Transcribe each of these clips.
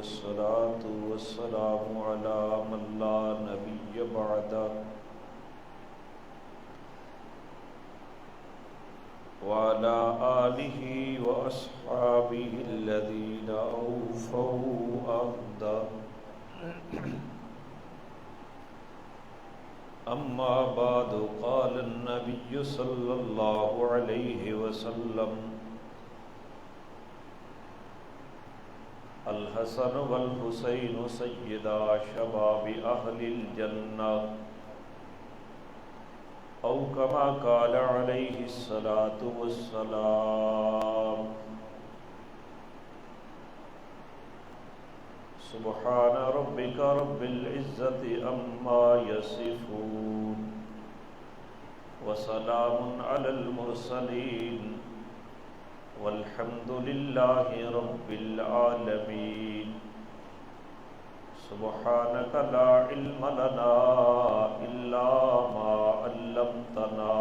والصلاة والسلام على من لا نبي بعده وعلى آله وأصحابه الذين أوفوا عهده أما بعد قال النبي صلى الله عليه وسلم الحسن والحسين سيدا شباب أهل الجنة أو كما قال عليه الصلاة والسلام سبحان ربك رب العزة عما يصفون وسلام على المرسلين والحمد لله رب العالمين سبحانك لا علم لنا إلا ما علمتنا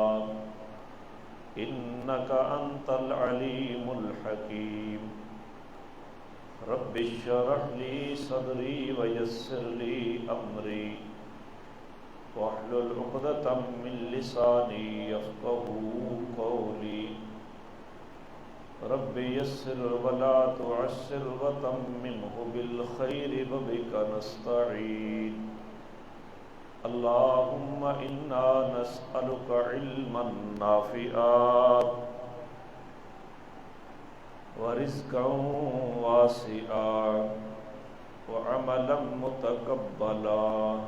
إنك أنت العليم الحكيم رب اشرح لي صدري ويسر لي أمري واحلل عقدة من لساني يفقهوا قولي رب يسر ولا تعسر وتممه بالخير وبك نستعين اللهم إنا نسألك علما نافعا ورزقا واسعا وعملا متقبلا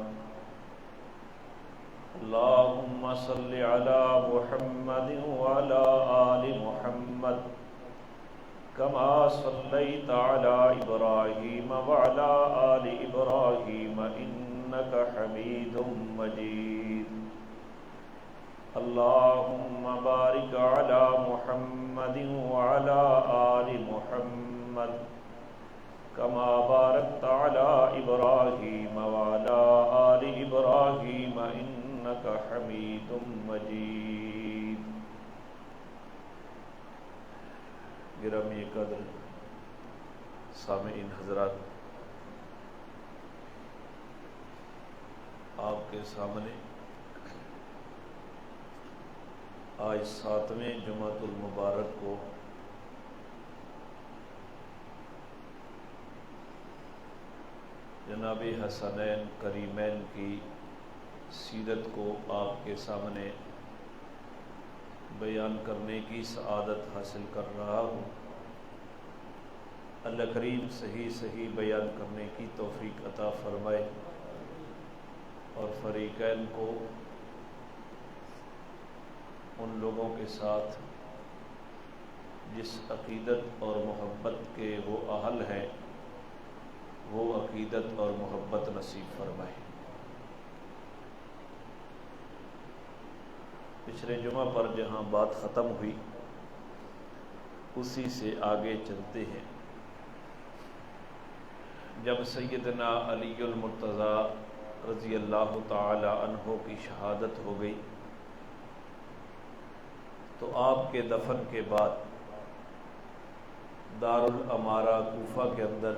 اللهم صل على محمد وعلى آل محمد كما صليت على إبراهيم وعلى آل إبراهيم إنك حميد مجيد اللهم بارك على محمد وعلى آل محمد كما باركت على إبراهيم وعلى آل إبراهيم إنك حميد مجيد. گرامی قدر سامعین حضرات، آپ کے سامنے آج 7ویں جمعۃ المبارک کو جناب حسنین کریمین کی سیرت کو آپ کے سامنے بیان کرنے کی سعادت حاصل کر رہا ہوں. اللہ کریم صحیح بیان کرنے کی توفیق عطا فرمائے اور فریقین کو ان لوگوں کے ساتھ جس عقیدت اور محبت کے وہ اہل ہیں وہ عقیدت اور محبت نصیب فرمائے. پچھلے جمعہ پر جہاں بات ختم ہوئی اسی سے آگے چلتے ہیں. جب سیدنا علی المرتضیٰ رضی اللہ تعالی عنہ کی شہادت ہو گئی تو آپ کے دفن کے بعد دارالامارہ کوفہ کے اندر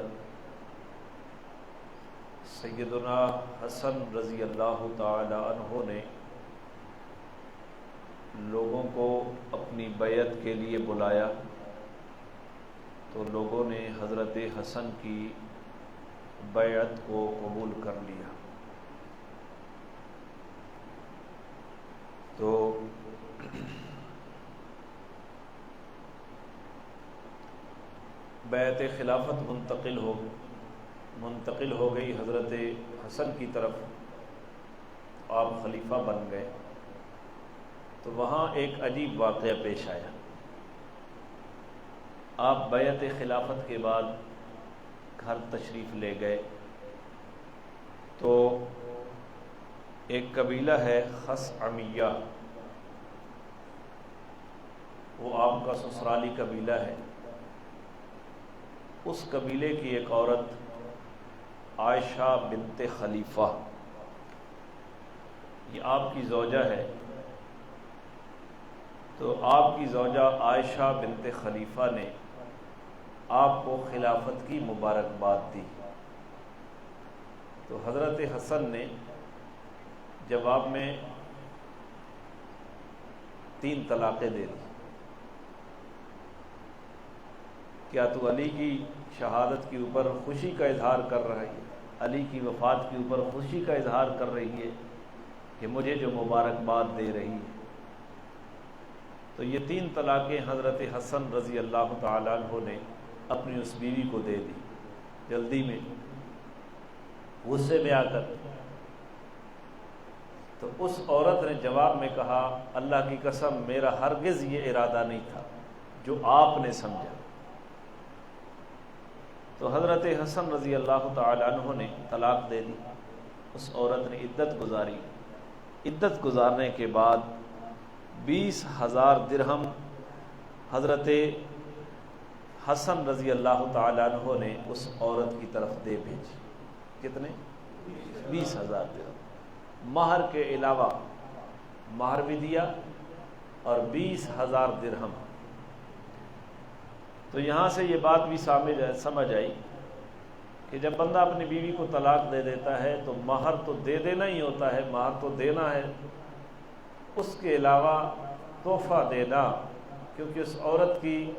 سیدنا حسن رضی اللہ تعالی عنہ نے لوگوں کو اپنی بیعت کے لیے بلایا تو لوگوں نے حضرت حسن کی بیعت کو قبول کر لیا. تو بیعت خلافت منتقل ہو گئی حضرت حسن کی طرف، آپ خلیفہ بن گئے. تو وہاں ایک عجیب واقعہ پیش آیا. آپ بیعت خلافت کے بعد گھر تشریف لے گئے تو ایک قبیلہ ہے خثعمیہ، وہ آپ کا سسرالی قبیلہ ہے. اس قبیلے کی ایک عورت عائشہ بنت خلیفہ، یہ آپ کی زوجہ ہے. تو آپ کی زوجہ عائشہ بنت خلیفہ نے آپ کو خلافت کی مبارکباد دی. تو حضرت حسن نے جواب میں 3 طلاقیں دے دی. کیا تو علی کی شہادت کے اوپر خوشی کا اظہار کر رہا ہے، علی کی وفات کے اوپر خوشی کا اظہار کر رہی ہے کہ مجھے جو مبارکباد دے رہی ہے؟ تو یہ 3 طلاقیں حضرت حسن رضی اللہ تعالیٰ عنہ نے اپنی اس بیوی کو دے دی جلدی میں، غصے میں آ کر. تو اس عورت نے جواب میں کہا اللہ کی قسم میرا ہرگز یہ ارادہ نہیں تھا جو آپ نے سمجھا. تو حضرت حسن رضی اللہ تعالی عنہ نے طلاق دے دی. اس عورت نے عدت گزاری. عدت گزارنے کے بعد 20,000 درہم حضرت حسن رضی اللہ تعالی عنہ نے اس عورت کی طرف دے بھیجی. کتنے؟ 20,000 درہم. مہر کے علاوہ مہر بھی دیا اور 20,000 درہم. تو یہاں سے یہ بات بھی سمجھ آئی کہ جب بندہ اپنی بیوی کو طلاق دے دیتا ہے تو مہر تو دے دینا ہی ہوتا ہے، مہر تو دینا ہے، اس کے علاوہ تحفہ دینا، کیونکہ اس عورت کی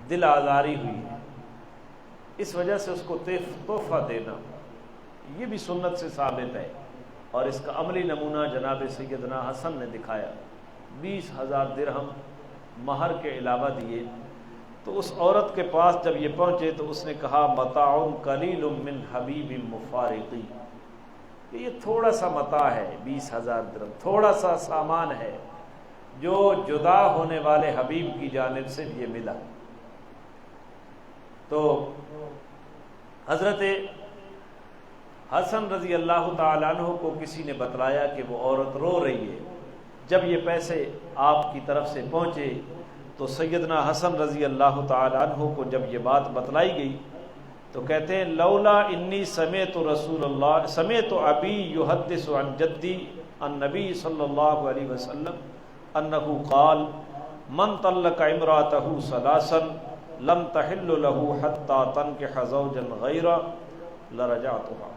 دل آزاری ہوئی ہے، اس وجہ سے اس کو تحفہ دینا یہ بھی سنت سے ثابت ہے. اور اس کا عملی نمونہ جناب سیدنا حسن نے دکھایا. 20,000 درہم مہر کے علاوہ دیے. تو اس عورت کے پاس جب یہ پہنچے تو اس نے کہا متاع قلیل من حبیب مفارقی، یہ تھوڑا سا متاع ہے، 20,000 درہم تھوڑا سا سامان ہے جو جدا ہونے والے حبیب کی جانب سے یہ ملا. تو حضرت حسن رضی اللہ تعالیٰ عنہ کو کسی نے بتلایا کہ وہ عورت رو رہی ہے. جب یہ پیسے آپ کی طرف سے پہنچے تو سیدنا حسن رضی اللہ تعالیٰ عنہ کو جب یہ بات بتلائی گئی تو کہتے ہیں لولا انی سمعت رسول اللہ سمعت ابی یحدث عن جدی عن نبی صلی اللہ علیہ وسلم انہ قال من طلق امرأته ثلاثا لم تحل له حتى تنكح زوجا غیرہ لرجعتها.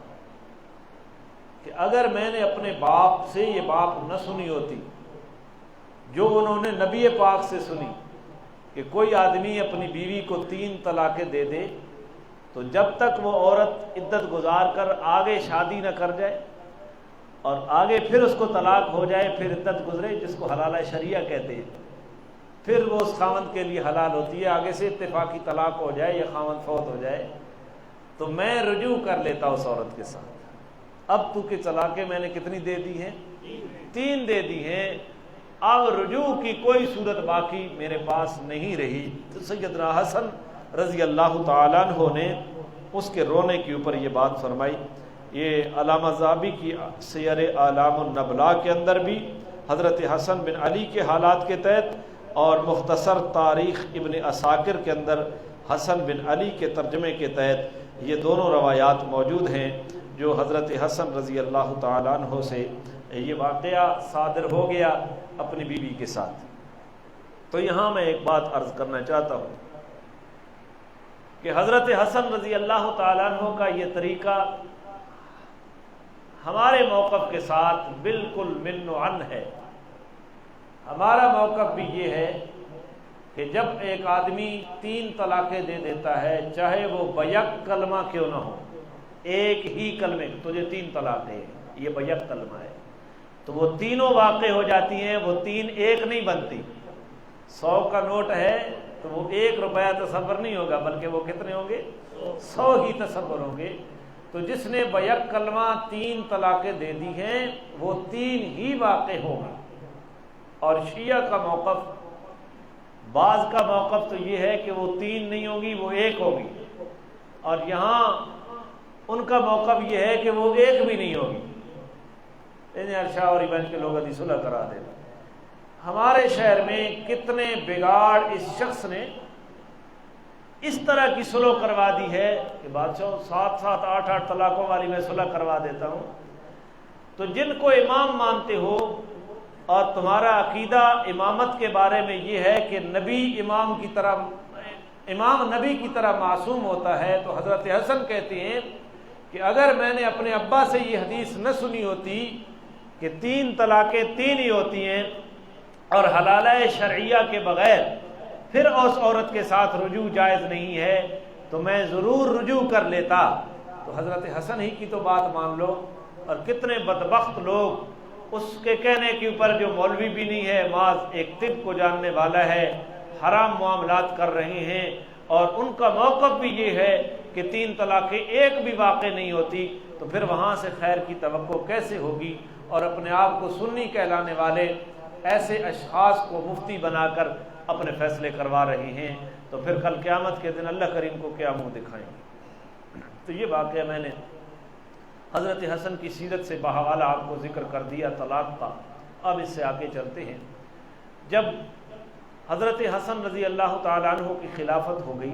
کہ اگر میں نے اپنے باپ سے یہ بات نہ سنی ہوتی جو انہوں نے نبی پاک سے سنی کہ کوئی آدمی اپنی بیوی کو 3 طلاقیں دے دے تو جب تک وہ عورت عدت گزار کر آگے شادی نہ کر جائے اور آگے پھر اس کو طلاق ہو جائے، پھر عدت گزرے جس کو حلالہ شریعہ کہتے ہیں، پھر وہ اس خاوند کے لیے حلال ہوتی ہے. آگے سے اتفاقی طلاق ہو جائے یا خاوند فوت ہو جائے تو میں رجوع کر لیتا اس عورت کے ساتھ. اب تو کہ طلاقیں میں نے کتنی دے دی ہیں؟ 3 دے دی ہیں. اب رجوع کی کوئی صورت باقی میرے پاس نہیں رہی. تو سیدنا حسن رضی اللہ تعالیٰ عنہ نے اس کے رونے کے اوپر یہ بات فرمائی. یہ علامہ ذہبی کی سیر اعلام النبلاء کے اندر بھی حضرت حسن بن علی کے حالات کے تحت اور مختصر تاریخ ابن عساکر کے اندر حسن بن علی کے ترجمے کے تحت یہ دونوں روایات موجود ہیں جو حضرت حسن رضی اللہ تعالیٰ عنہ سے یہ واقعہ صادر ہو گیا اپنی بیوی کے ساتھ. تو یہاں میں ایک بات عرض کرنا چاہتا ہوں کہ حضرت حسن رضی اللہ تعالیٰ عنہ کا یہ طریقہ ہمارے موقف کے ساتھ بالکل من و عن ہے. ہمارا موقف بھی یہ ہے کہ جب ایک آدمی 3 طلاقیں دے دیتا ہے چاہے وہ بیک کلمہ کیوں نہ ہو، ایک ہی کلمے تجھے 3 طلاقیں ہیں، یہ بیک کلمہ ہے، تو وہ تینوں واقع ہو جاتی ہیں. وہ 3 ایک نہیں بنتی. 100 کا نوٹ ہے تو وہ 1 روپیہ تصور نہیں ہوگا بلکہ وہ کتنے ہوں گے؟ 100 ہی تصور ہوں گے. تو جس نے بیک کلمہ 3 طلاقیں دے دی ہیں وہ 3 ہی واقع ہوگا. اور شیعہ کا موقف، بعض کا موقف تو یہ ہے کہ وہ 3 نہیں ہوگی، وہ 1 ہوگی، اور یہاں ان کا موقف یہ ہے کہ وہ 1 بھی نہیں ہوگی. انہیں ارشاوری بینچ کے لوگ ادھی صلح کرا دیں. ہمارے شہر میں کتنے بگاڑ اس شخص نے اس طرح کی صلح کروا دی ہے کہ بادشاہ 7 8 طلاقوں والی میں صلح کروا دیتا ہوں. تو جن کو امام مانتے ہو اور تمہارا عقیدہ امامت کے بارے میں یہ ہے کہ نبی امام کی طرح، امام نبی کی طرح معصوم ہوتا ہے، تو حضرت حسن کہتے ہیں کہ اگر میں نے اپنے ابا سے یہ حدیث نہ سنی ہوتی کہ 3 طلاقیں 3 ہی ہوتی ہیں اور حلالہ شرعیہ کے بغیر پھر اس عورت کے ساتھ رجوع جائز نہیں ہے تو میں ضرور رجوع کر لیتا۔ تو حضرت حسن ہی کی تو بات مان لو، اور کتنے بدبخت لوگ اس کے کہنے کے اوپر، جو مولوی بھی نہیں ہے، محض ایک طب کو جاننے والا ہے، حرام معاملات کر رہے ہیں، اور ان کا موقف بھی یہ ہے کہ 3 طلاقیں ایک بھی واقع نہیں ہوتی، تو پھر وہاں سے خیر کی توقع کیسے ہوگی؟ اور اپنے آپ کو سنی کہلانے والے ایسے اشخاص کو مفتی بنا کر اپنے فیصلے کروا رہے ہیں، تو پھر کل قیامت کے دن اللہ کریم کو کیا منہ دکھائیں گے؟ تو یہ واقعہ میں نے حضرت حسن کی سیرت سے بحوالہ آپ کو ذکر کر دیا طلاق کا۔ اب اس سے آگے چلتے ہیں۔ جب حضرت حسن رضی اللہ تعالیٰ عنہ کی خلافت ہو گئی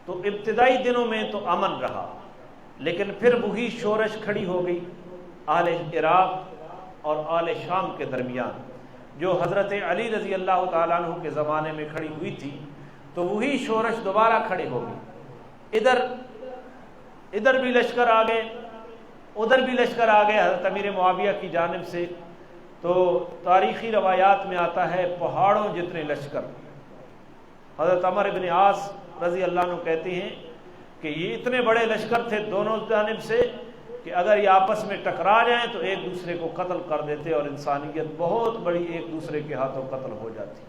تو ابتدائی دنوں میں تو امن رہا، لیکن پھر وہی شورش کھڑی ہو گئی اہل عراق اور اہل شام کے درمیان، جو حضرت علی رضی اللہ تعالیٰ عنہ کے زمانے میں کھڑی ہوئی تھی، تو وہی شورش دوبارہ کھڑے ہو گئی۔ ادھر بھی لشکر آ گئے، ادھر بھی لشکر آ گئے حضرت امیر معاویہ کی جانب سے۔ تو تاریخی روایات میں آتا ہے پہاڑوں جتنے لشکر۔ حضرت عمر بن عاص رضی اللہ عنہ کہتے ہیں کہ یہ اتنے بڑے لشکر تھے دونوں جانب سے کہ اگر یہ آپس میں ٹکرا جائیں تو ایک دوسرے کو قتل کر دیتے، اور انسانیت بہت بڑی ایک دوسرے کے ہاتھوں قتل ہو جاتی۔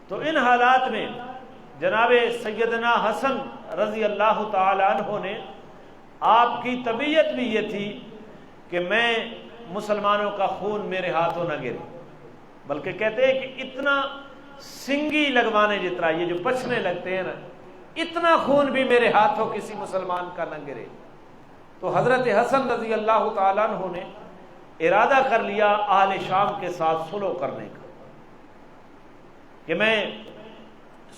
تو ان حالات میں جناب سیدنا حسن رضی اللہ تعالی عنہ نے، آپ کی طبیعت بھی یہ تھی کہ میں مسلمانوں کا خون میرے ہاتھوں نہ گرے، بلکہ کہتے ہیں کہ اتنا سنگی لگوانے جتنا، یہ جو پچھنے لگتے ہیں نا، اتنا خون بھی میرے ہاتھوں کسی مسلمان کا نہ گرے۔ تو حضرت حسن رضی اللہ تعالیٰ عنہ نے ارادہ کر لیا اہل شام کے ساتھ صلح کرنے کا، کہ میں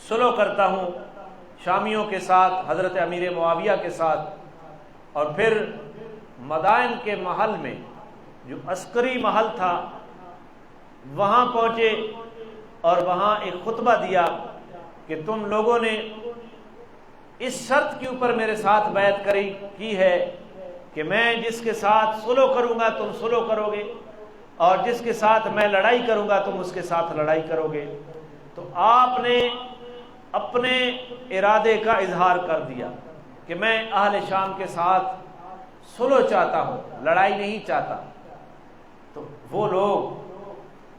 صلح کرتا ہوں شامیوں کے ساتھ، حضرت امیر معاویہ کے ساتھ۔ اور پھر مدائن کے محل میں، جو عسکری محل تھا، وہاں پہنچے اور وہاں ایک خطبہ دیا کہ تم لوگوں نے اس شرط کے اوپر میرے ساتھ بیعت کی ہے کہ میں جس کے ساتھ صلح کروں گا تم صلح کرو گے، اور جس کے ساتھ میں لڑائی کروں گا تم اس کے ساتھ لڑائی کرو گے۔ تو آپ نے اپنے ارادے کا اظہار کر دیا کہ میں اہل شام کے ساتھ صلح چاہتا ہوں، لڑائی نہیں چاہتا۔ تو وہ لوگ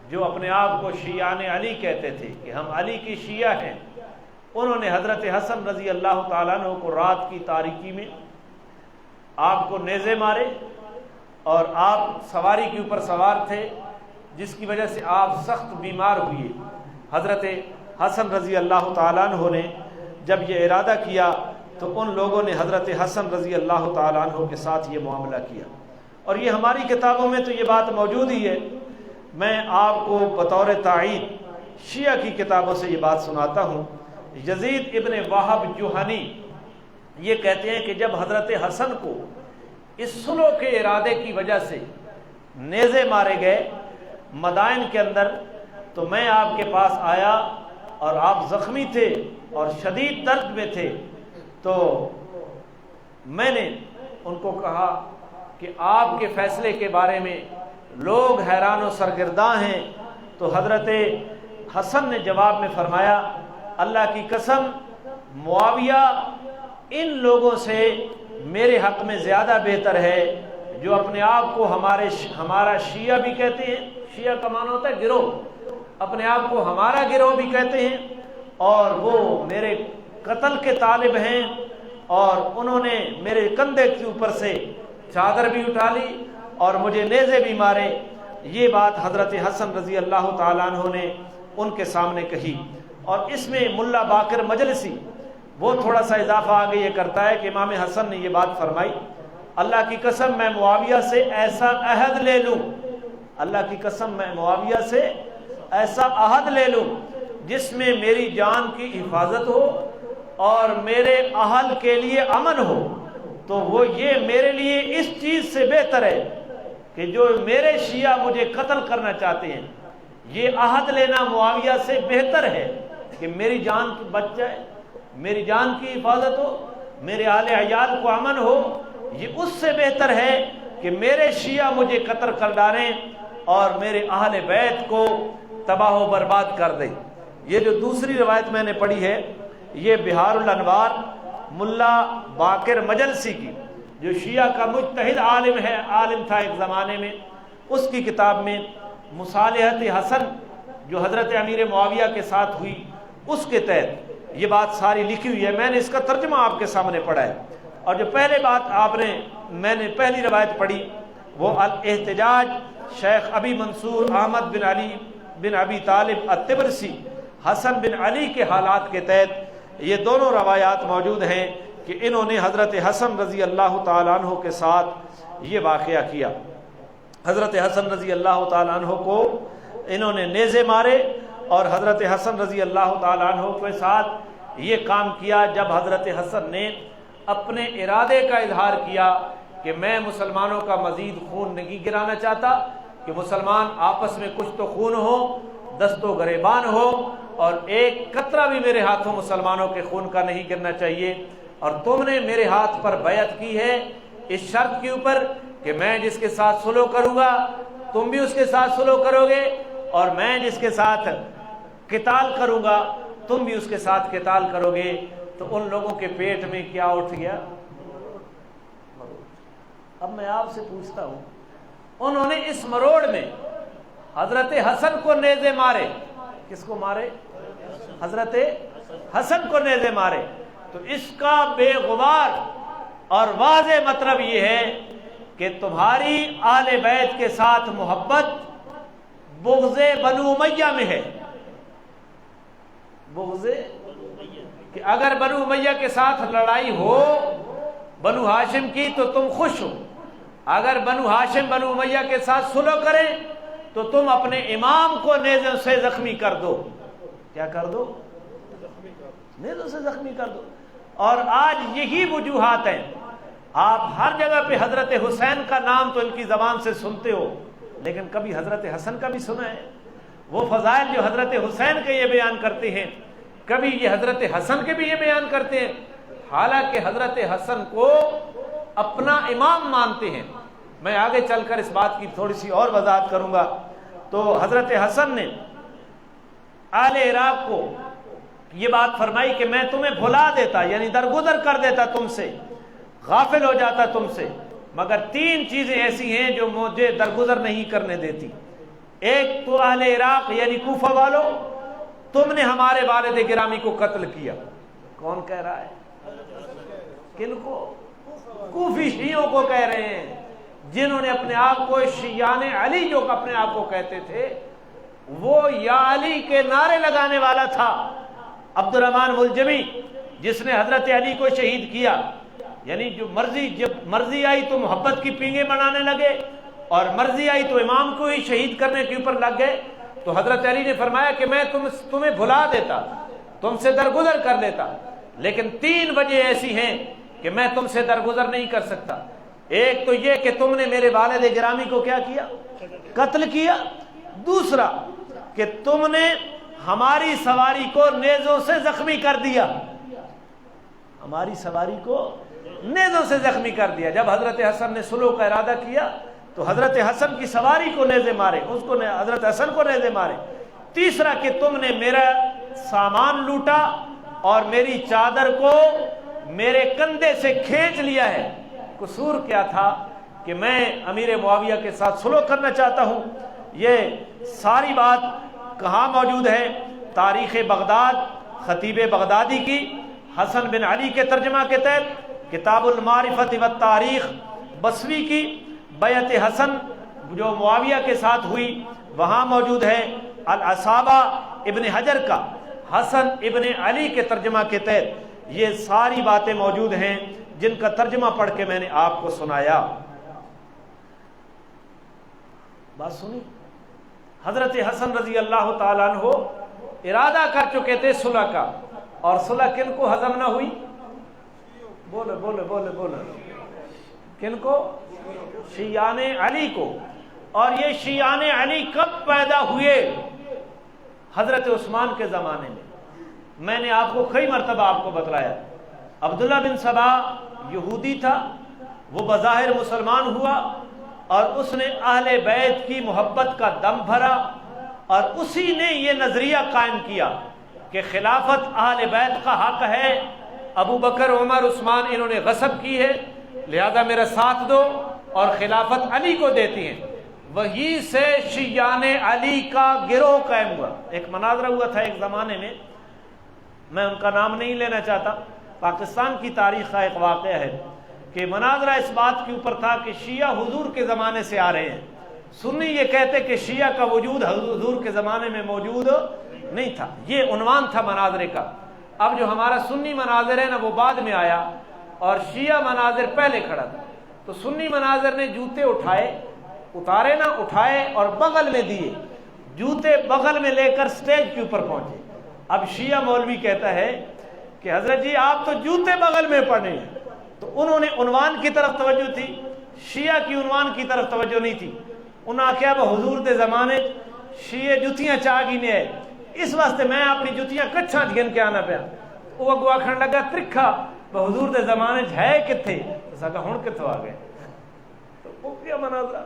جو اپنے آپ کو شیعان علی کہتے تھے کہ ہم علی کی شیعہ ہیں، انہوں نے حضرت حسن رضی اللہ تعالیٰ عنہ کو رات کی تاریکی میں آپ کو نیزے مارے، اور آپ سواری کے اوپر سوار تھے، جس کی وجہ سے آپ سخت بیمار ہوئے۔ حضرت حسن رضی اللہ تعالیٰ عنہ نے جب یہ ارادہ کیا تو ان لوگوں نے حضرت حسن رضی اللہ تعالیٰ عنہ کے ساتھ یہ معاملہ کیا، اور یہ ہماری کتابوں میں تو یہ بات موجود ہی ہے۔ میں آپ کو بطور تائید شیعہ کی کتابوں سے یہ بات سناتا ہوں۔ یزید ابن وہب جوہنی یہ کہتے ہیں کہ جب حضرت حسن کو اس صلح کے ارادے کی وجہ سے نیزے مارے گئے مدائن کے اندر، تو میں آپ کے پاس آیا اور آپ زخمی تھے اور شدید درد میں تھے، تو میں نے ان کو کہا کہ آپ کے فیصلے کے بارے میں لوگ حیران و سرگرداں ہیں۔ تو حضرت حسن نے جواب میں فرمایا، اللہ کی قسم معاویہ ان لوگوں سے میرے حق میں زیادہ بہتر ہے، جو اپنے آپ کو ہمارا شیعہ بھی کہتے ہیں، شیعہ کا معنی ہوتا ہے گروہ، اپنے آپ کو ہمارا گروہ بھی کہتے ہیں، اور وہ میرے قتل کے طالب ہیں، اور انہوں نے میرے کندھے کے اوپر سے چادر بھی اٹھا لی اور مجھے نیزے بھی مارے۔ یہ بات حضرت حسن رضی اللہ تعالیٰ عنہ نے ان کے سامنے کہی۔ اور اس میں ملا باقر مجلسی وہ تھوڑا سا اضافہ آگے یہ کرتا ہے کہ امام حسن نے یہ بات فرمائی، اللہ کی قسم میں معاویہ سے ایسا عہد لے لوں، اللہ کی قسم میں معاویہ سے ایسا عہد لے لوں جس میں میری جان کی حفاظت ہو اور میرے اہل کے لیے امن ہو، تو وہ یہ میرے لیے اس چیز سے بہتر ہے کہ جو میرے شیعہ مجھے قتل کرنا چاہتے ہیں، یہ عہد لینا معاویہ سے بہتر ہے کہ میری جان بچ جائے، میری جان کی حفاظت ہو میرے اہل عیال کو امن ہو، یہ اس سے بہتر ہے کہ میرے شیعہ مجھے قتل کر ڈالیں اور میرے اہل بیت کو تباہ و برباد کر دیں۔ یہ جو دوسری روایت میں نے پڑھی ہے یہ بہار الانوار ملا باقر مجلسی کی، جو شیعہ کا مجتہد عالم تھا ایک زمانے میں، اس کی کتاب میں مصالحت حسن جو حضرت امیر معاویہ کے ساتھ ہوئی اس کے تحت یہ بات ساری لکھی ہوئی ہے۔ میں نے اس کا ترجمہ آپ کے سامنے پڑھا ہے، اور جو پہلے بات میں نے پہلی روایت پڑھی وہ الاحتجاج شیخ ابی منصور احمد بن علی بن ابی طالب الطبرسی حسن بن علی کے حالات کے تحت یہ دونوں روایات موجود ہیں کہ انہوں نے حضرت حسن رضی اللہ تعالیٰ عنہ کے ساتھ یہ واقعہ کیا۔ حضرت حسن رضی اللہ تعالیٰ عنہ کو انہوں نے نیزے مارے، اور حضرت حسن رضی اللہ تعالیٰ عنہ کے ساتھ یہ کام کیا جب حضرت حسن نے اپنے ارادے کا اظہار کیا کہ میں مسلمانوں کا مزید خون نہیں گرانا چاہتا، کہ مسلمان آپس میں کچھ تو خون ہو، دست و گریبان ہو، اور ایک قطرہ بھی میرے ہاتھوں مسلمانوں کے خون کا نہیں گرنا چاہیے، اور تم نے میرے ہاتھ پر بیعت کی ہے اس شرط کے اوپر کہ میں جس کے ساتھ صلح کروں گا تم بھی اس کے ساتھ صلح کرو گے، اور میں جس کے ساتھ قتال کروں گا تم بھی اس کے ساتھ قتال کرو گے۔ تو ان لوگوں کے پیٹ میں کیا اٹھ گیا؟ اب میں آپ سے پوچھتا ہوں، انہوں نے اس مروڑ میں حضرت حسن کو نیزے مارے، کس کو مارے؟ حضرت حسن کو نیزے مارے، تو اس کا بے غبار اور واضح مطلب یہ ہے کہ تمہاری آل بیت کے ساتھ محبت بغض بنو امیہ میں ہے۔ بغض کہ اگر بنو امیہ کے ساتھ لڑائی ہو بنو ہاشم کی تو تم خوش ہو، اگر بنو ہاشم بنو امیہ کے ساتھ صلح کریں تو تم اپنے امام کو نیزوں سے زخمی کر دو۔ کیا کر دو؟ نیزوں سے زخمی کر دو۔ اور آج یہی وجوہات ہیں، آپ ہر جگہ پہ حضرت حسین کا نام تو ان کی زبان سے سنتے ہو، لیکن کبھی حضرت حسن کا بھی سنا ہے؟ وہ فضائل جو حضرت حسین کے یہ بیان کرتے ہیں کبھی یہ حضرت حسن کے بھی یہ بیان کرتے ہیں، حالانکہ حضرت حسن کو اپنا امام مانتے ہیں۔ میں آگے چل کر اس بات کی تھوڑی سی اور وضاحت کروں گا۔ تو حضرت حسن نے آل عراق کو یہ بات فرمائی کہ میں تمہیں بھلا دیتا، یعنی درگزر کر دیتا تم سے، غافل ہو جاتا تم سے، مگر تین چیزیں ایسی ہیں جو مجھے درگزر نہیں کرنے دیتی۔ ایک تو اہل عراق یعنی کوفہ والو، تم نے ہمارے والد گرامی کو قتل کیا۔ کون کہہ رہا ہے؟ کن کو؟ کوفی شیعوں کو کہہ رہے ہیں، جنہوں نے اپنے آپ کو شیعان علی جو اپنے آپ کو کہتے تھے، وہ یا علی کے نعرے لگانے والا تھا عبد الرحمن ملجمی، جس نے حضرت علی کو شہید کیا۔ یعنی جو جب مرضی آئی تو محبت کی پینگیں بنانے لگے، اور مرضی آئی تو امام کو ہی شہید کرنے کے اوپر لگ گئے۔ تو حضرت علی نے فرمایا کہ میں تمہیں بھلا دیتا، تم سے درگزر کر لیتا، لیکن تین وجہ ایسی ہیں کہ میں تم سے درگزر نہیں کر سکتا۔ ایک تو یہ کہ تم نے میرے والد گرامی کو کیا کیا؟ قتل کیا۔ دوسرا کہ تم نے ہماری سواری کو نیزوں سے زخمی کر دیا، ہماری سواری کو نیزوں سے زخمی کر دیا۔ جب حضرت حسن نے صلح کا ارادہ کیا تو حضرت حسن کی سواری کو نیزے مارے، حضرت حسن کو نیزے مارے۔ تیسرا کہ تم نے میرا سامان لوٹا اور میری چادر کو میرے کندھے سے کھینچ لیا ہے۔ قصور کیا تھا کہ میں امیر معاویہ کے ساتھ صلح کرنا چاہتا ہوں۔ یہ ساری بات کہاں موجود ہے؟ تاریخ بغداد خطیب بغدادی کی حسن بن علی کے ترجمہ کے تحت، کتاب المعرفت والتاریخ بصری کی بیعت حسن جو معاویہ کے ساتھ ہوئی وہاں موجود ہے، العصابہ ابن حجر کا حسن ابن علی کے ترجمہ کے تحت یہ ساری باتیں موجود ہیں جن کا ترجمہ پڑھ کے میں نے آپ کو سنایا۔ بات سنی؟ حضرت حسن رضی اللہ تعالیٰ عنہ ارادہ کر چکے تھے صلح کا، اور صلح کن کو ہضم نہ ہوئی؟ بولے بولے بولے بولے، کن کو؟ شیعان علی کو۔ اور یہ شیعان علی کب پیدا ہوئے؟ حضرت عثمان کے زمانے میں۔ میں نے آپ کو کئی مرتبہ آپ کو بتلایا، عبداللہ بن سبا یہودی تھا، وہ بظاہر مسلمان ہوا اور اس نے اہل بیت کی محبت کا دم بھرا، اور اسی نے یہ نظریہ قائم کیا کہ خلافت اہل بیت کا حق ہے، ابو بکر عمر عثمان انہوں نے غصب کی ہے، لہذا میرا ساتھ دو، اور خلافت علی کو دیتی ہیں۔ وہیں سے شیعان علی کا گروہ قائم ہوا۔ ایک مناظرہ ہوا تھا ایک زمانے میں ان کا نام نہیں لینا چاہتا، پاکستان کی تاریخ کا ایک واقعہ ہے کہ مناظرہ اس بات کے اوپر تھا کہ شیعہ حضور کے زمانے سے آ رہے ہیں، سنی یہ کہتے کہ شیعہ کا وجود حضور کے زمانے میں موجود نہیں تھا، یہ عنوان تھا مناظرے کا۔ اب جو ہمارا سنی مناظر ہے نا وہ بعد میں آیا اور شیعہ مناظر پہلے کھڑا تھا، تو سنی مناظر نے جوتے اتارے نہ اٹھائے اور بغل میں دیے، جوتے بغل میں لے کر سٹیج کے اوپر پہنچے۔ اب شیعہ مولوی کہتا ہے کہ حضرت جی آپ تو جوتے بغل میں پڑے ہیں، تو انہوں نے عنوان کی طرف توجہ تھی، شیعہ کی عنوان کی طرف توجہ نہیں تھی۔ انہاں کیا حضور دے زمانے شیعہ جتیاں چاہ گینے ہے، اس واسطے میں اپنی جتیاں کچھاں گن کے آنا پیا۔ وہ اگو آکھن لگا ترکھا حضور دے زمانے ہے کتھے، تو کہا ہن کتھوں آ گئے؟ تو وہ کیا مناظرہ؟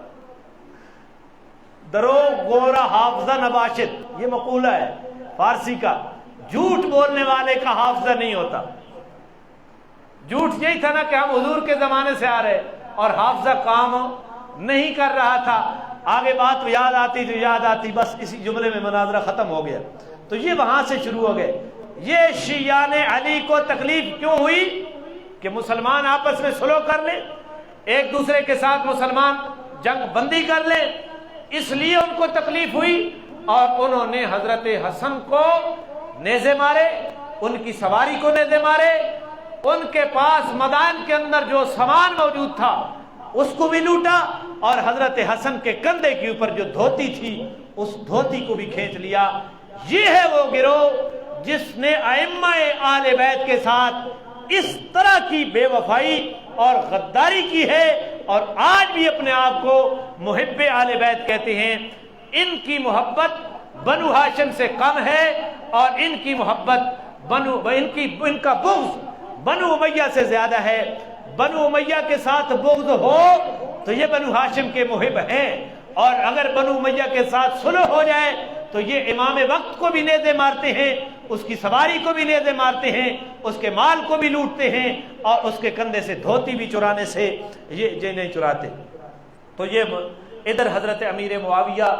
درو گورا حافظہ نباشد، یہ مقولہ ہے فارسی کا، جھوٹ بولنے والے کا حافظہ نہیں ہوتا۔ جھوٹ یہی تھا نا کہ ہم حضور کے زمانے سے آ رہے اور حافظہ کام نہیں کر رہا تھا، آگے بات یاد آتی بس اسی جملے میں مناظرہ ختم ہو گیا۔ تو یہ وہاں سے شروع ہو گئے۔ یہ شیعان علی کو تکلیف کیوں ہوئی کہ مسلمان آپس میں صلح کر لیں، ایک دوسرے کے ساتھ مسلمان جنگ بندی کر لیں، اس لیے ان کو تکلیف ہوئی، اور انہوں نے حضرت حسن کو نیزے مارے، ان کی سواری کو نیزے مارے، ان کے پاس میدان کے اندر جو سامان موجود تھا اس کو بھی لوٹا، اور حضرت حسن کے کندھے کے اوپر جو دھوتی تھی اس دھوتی کو بھی کھینچ لیا۔ یہ ہے وہ گروہ جس نے ائمہ اہل بیت کے ساتھ اس طرح کی بے وفائی اور غداری کی ہے، اور آج بھی اپنے آپ کو محب اہل بیت کہتے ہیں۔ ان کی محبت بنو ہاشم سے کم ہے، اور ان کی محبت ان کا بغض بنو امیہ سے زیادہ ہے۔ بنو امیہ کے ساتھ بغض ہو تو یہ بنو ہاشم کے محب ہیں، اور اگر بنو امیہ کے ساتھ صلح ہو جائے تو یہ امام وقت کو بھی نیزے مارتے ہیں، اس کی سواری کو بھی نیزے مارتے ہیں، اس کے مال کو بھی لوٹتے ہیں، اور اس کے کندھے سے دھوتی بھی چرانے سے یہ نہیں چراتے۔ تو یہ ادھر حضرت امیر معاویہ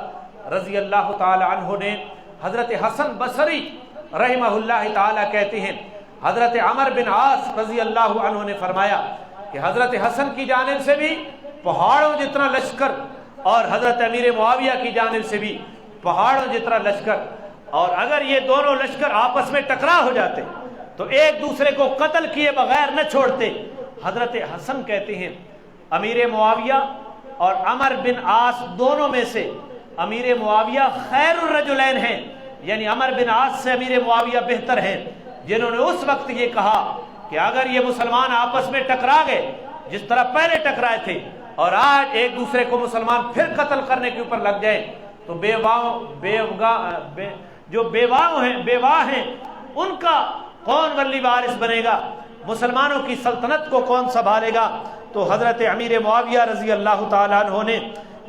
رضی اللہ تعالی عنہ نے حضرت حسن بصری رحمہ اللہ تعالی کہتے ہیں، حضرت عمر بن عاص رضی اللہ عنہ نے فرمایا کہ حضرت حسن کی جانب سے بھی پہاڑوں جتنا لشکر، اور حضرت امیر معاویہ کی جانب سے بھی پہاڑوں جتنا لشکر، اور اگر یہ دونوں لشکر آپس میں ٹکرا ہو جاتے تو ایک دوسرے کو قتل کیے بغیر نہ چھوڑتے۔ حضرت حسن کہتے ہیں امیر معاویہ اور عمر بن عاص دونوں میں سے امیر معاویہ خیر الرجلین ہیں، یعنی عمر بن عاص سے امیر معاویہ بہتر ہیں، جنہوں نے اس وقت یہ کہا کہ اگر یہ مسلمان آپس میں ٹکرا گئے جس طرح پہلے ٹکرائے تھے، اور آج ایک دوسرے کو مسلمان پھر قتل کرنے کے اوپر لگ جائیں، تو جو بیواہ ہیں ان کا کون ولی وارث بنے گا، مسلمانوں کی سلطنت کو کون سنبھالے گا؟ تو حضرت امیر معاویہ رضی اللہ تعالیٰ عنہ نے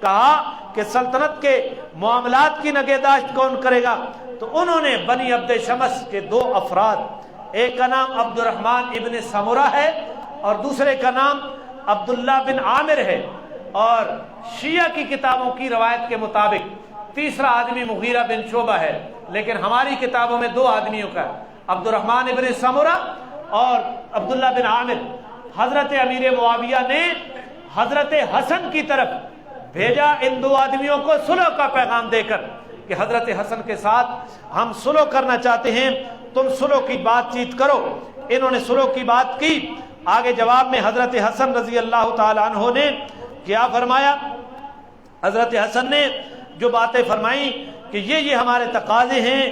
کہا کہ سلطنت کے معاملات کی نگہداشت کون کرے گا؟ تو انہوں نے بنی عبد شمس کے دو افراد، ایک کا نام عبد الرحمن ابن سمرہ ہے اور دوسرے کا نام عبداللہ بن عامر ہے، اور شیعہ کی کتابوں کی روایت کے مطابق تیسرا آدمی مغیرہ بن شعبہ ہے، لیکن ہماری کتابوں میں دو آدمیوں کا، عبد الرحمن ابن سمرہ اور عبداللہ بن عامر۔ حضرت امیر معاویہ نے حضرت حسن کی طرف بھیجا ان دو آدمیوں کو صلح کا پیغام دے کر کہ حضرت حسن کے ساتھ ہم صلح کرنا چاہتے ہیں، تم صلح کی بات چیت کرو۔ انہوں نے صلح کی بات کی۔ آگے جواب میں حضرت حسن رضی اللہ تعالی عنہ نے کیا فرمایا؟ حضرت حسن نے جو باتیں فرمائیں کہ یہ ہمارے تقاضے ہیں،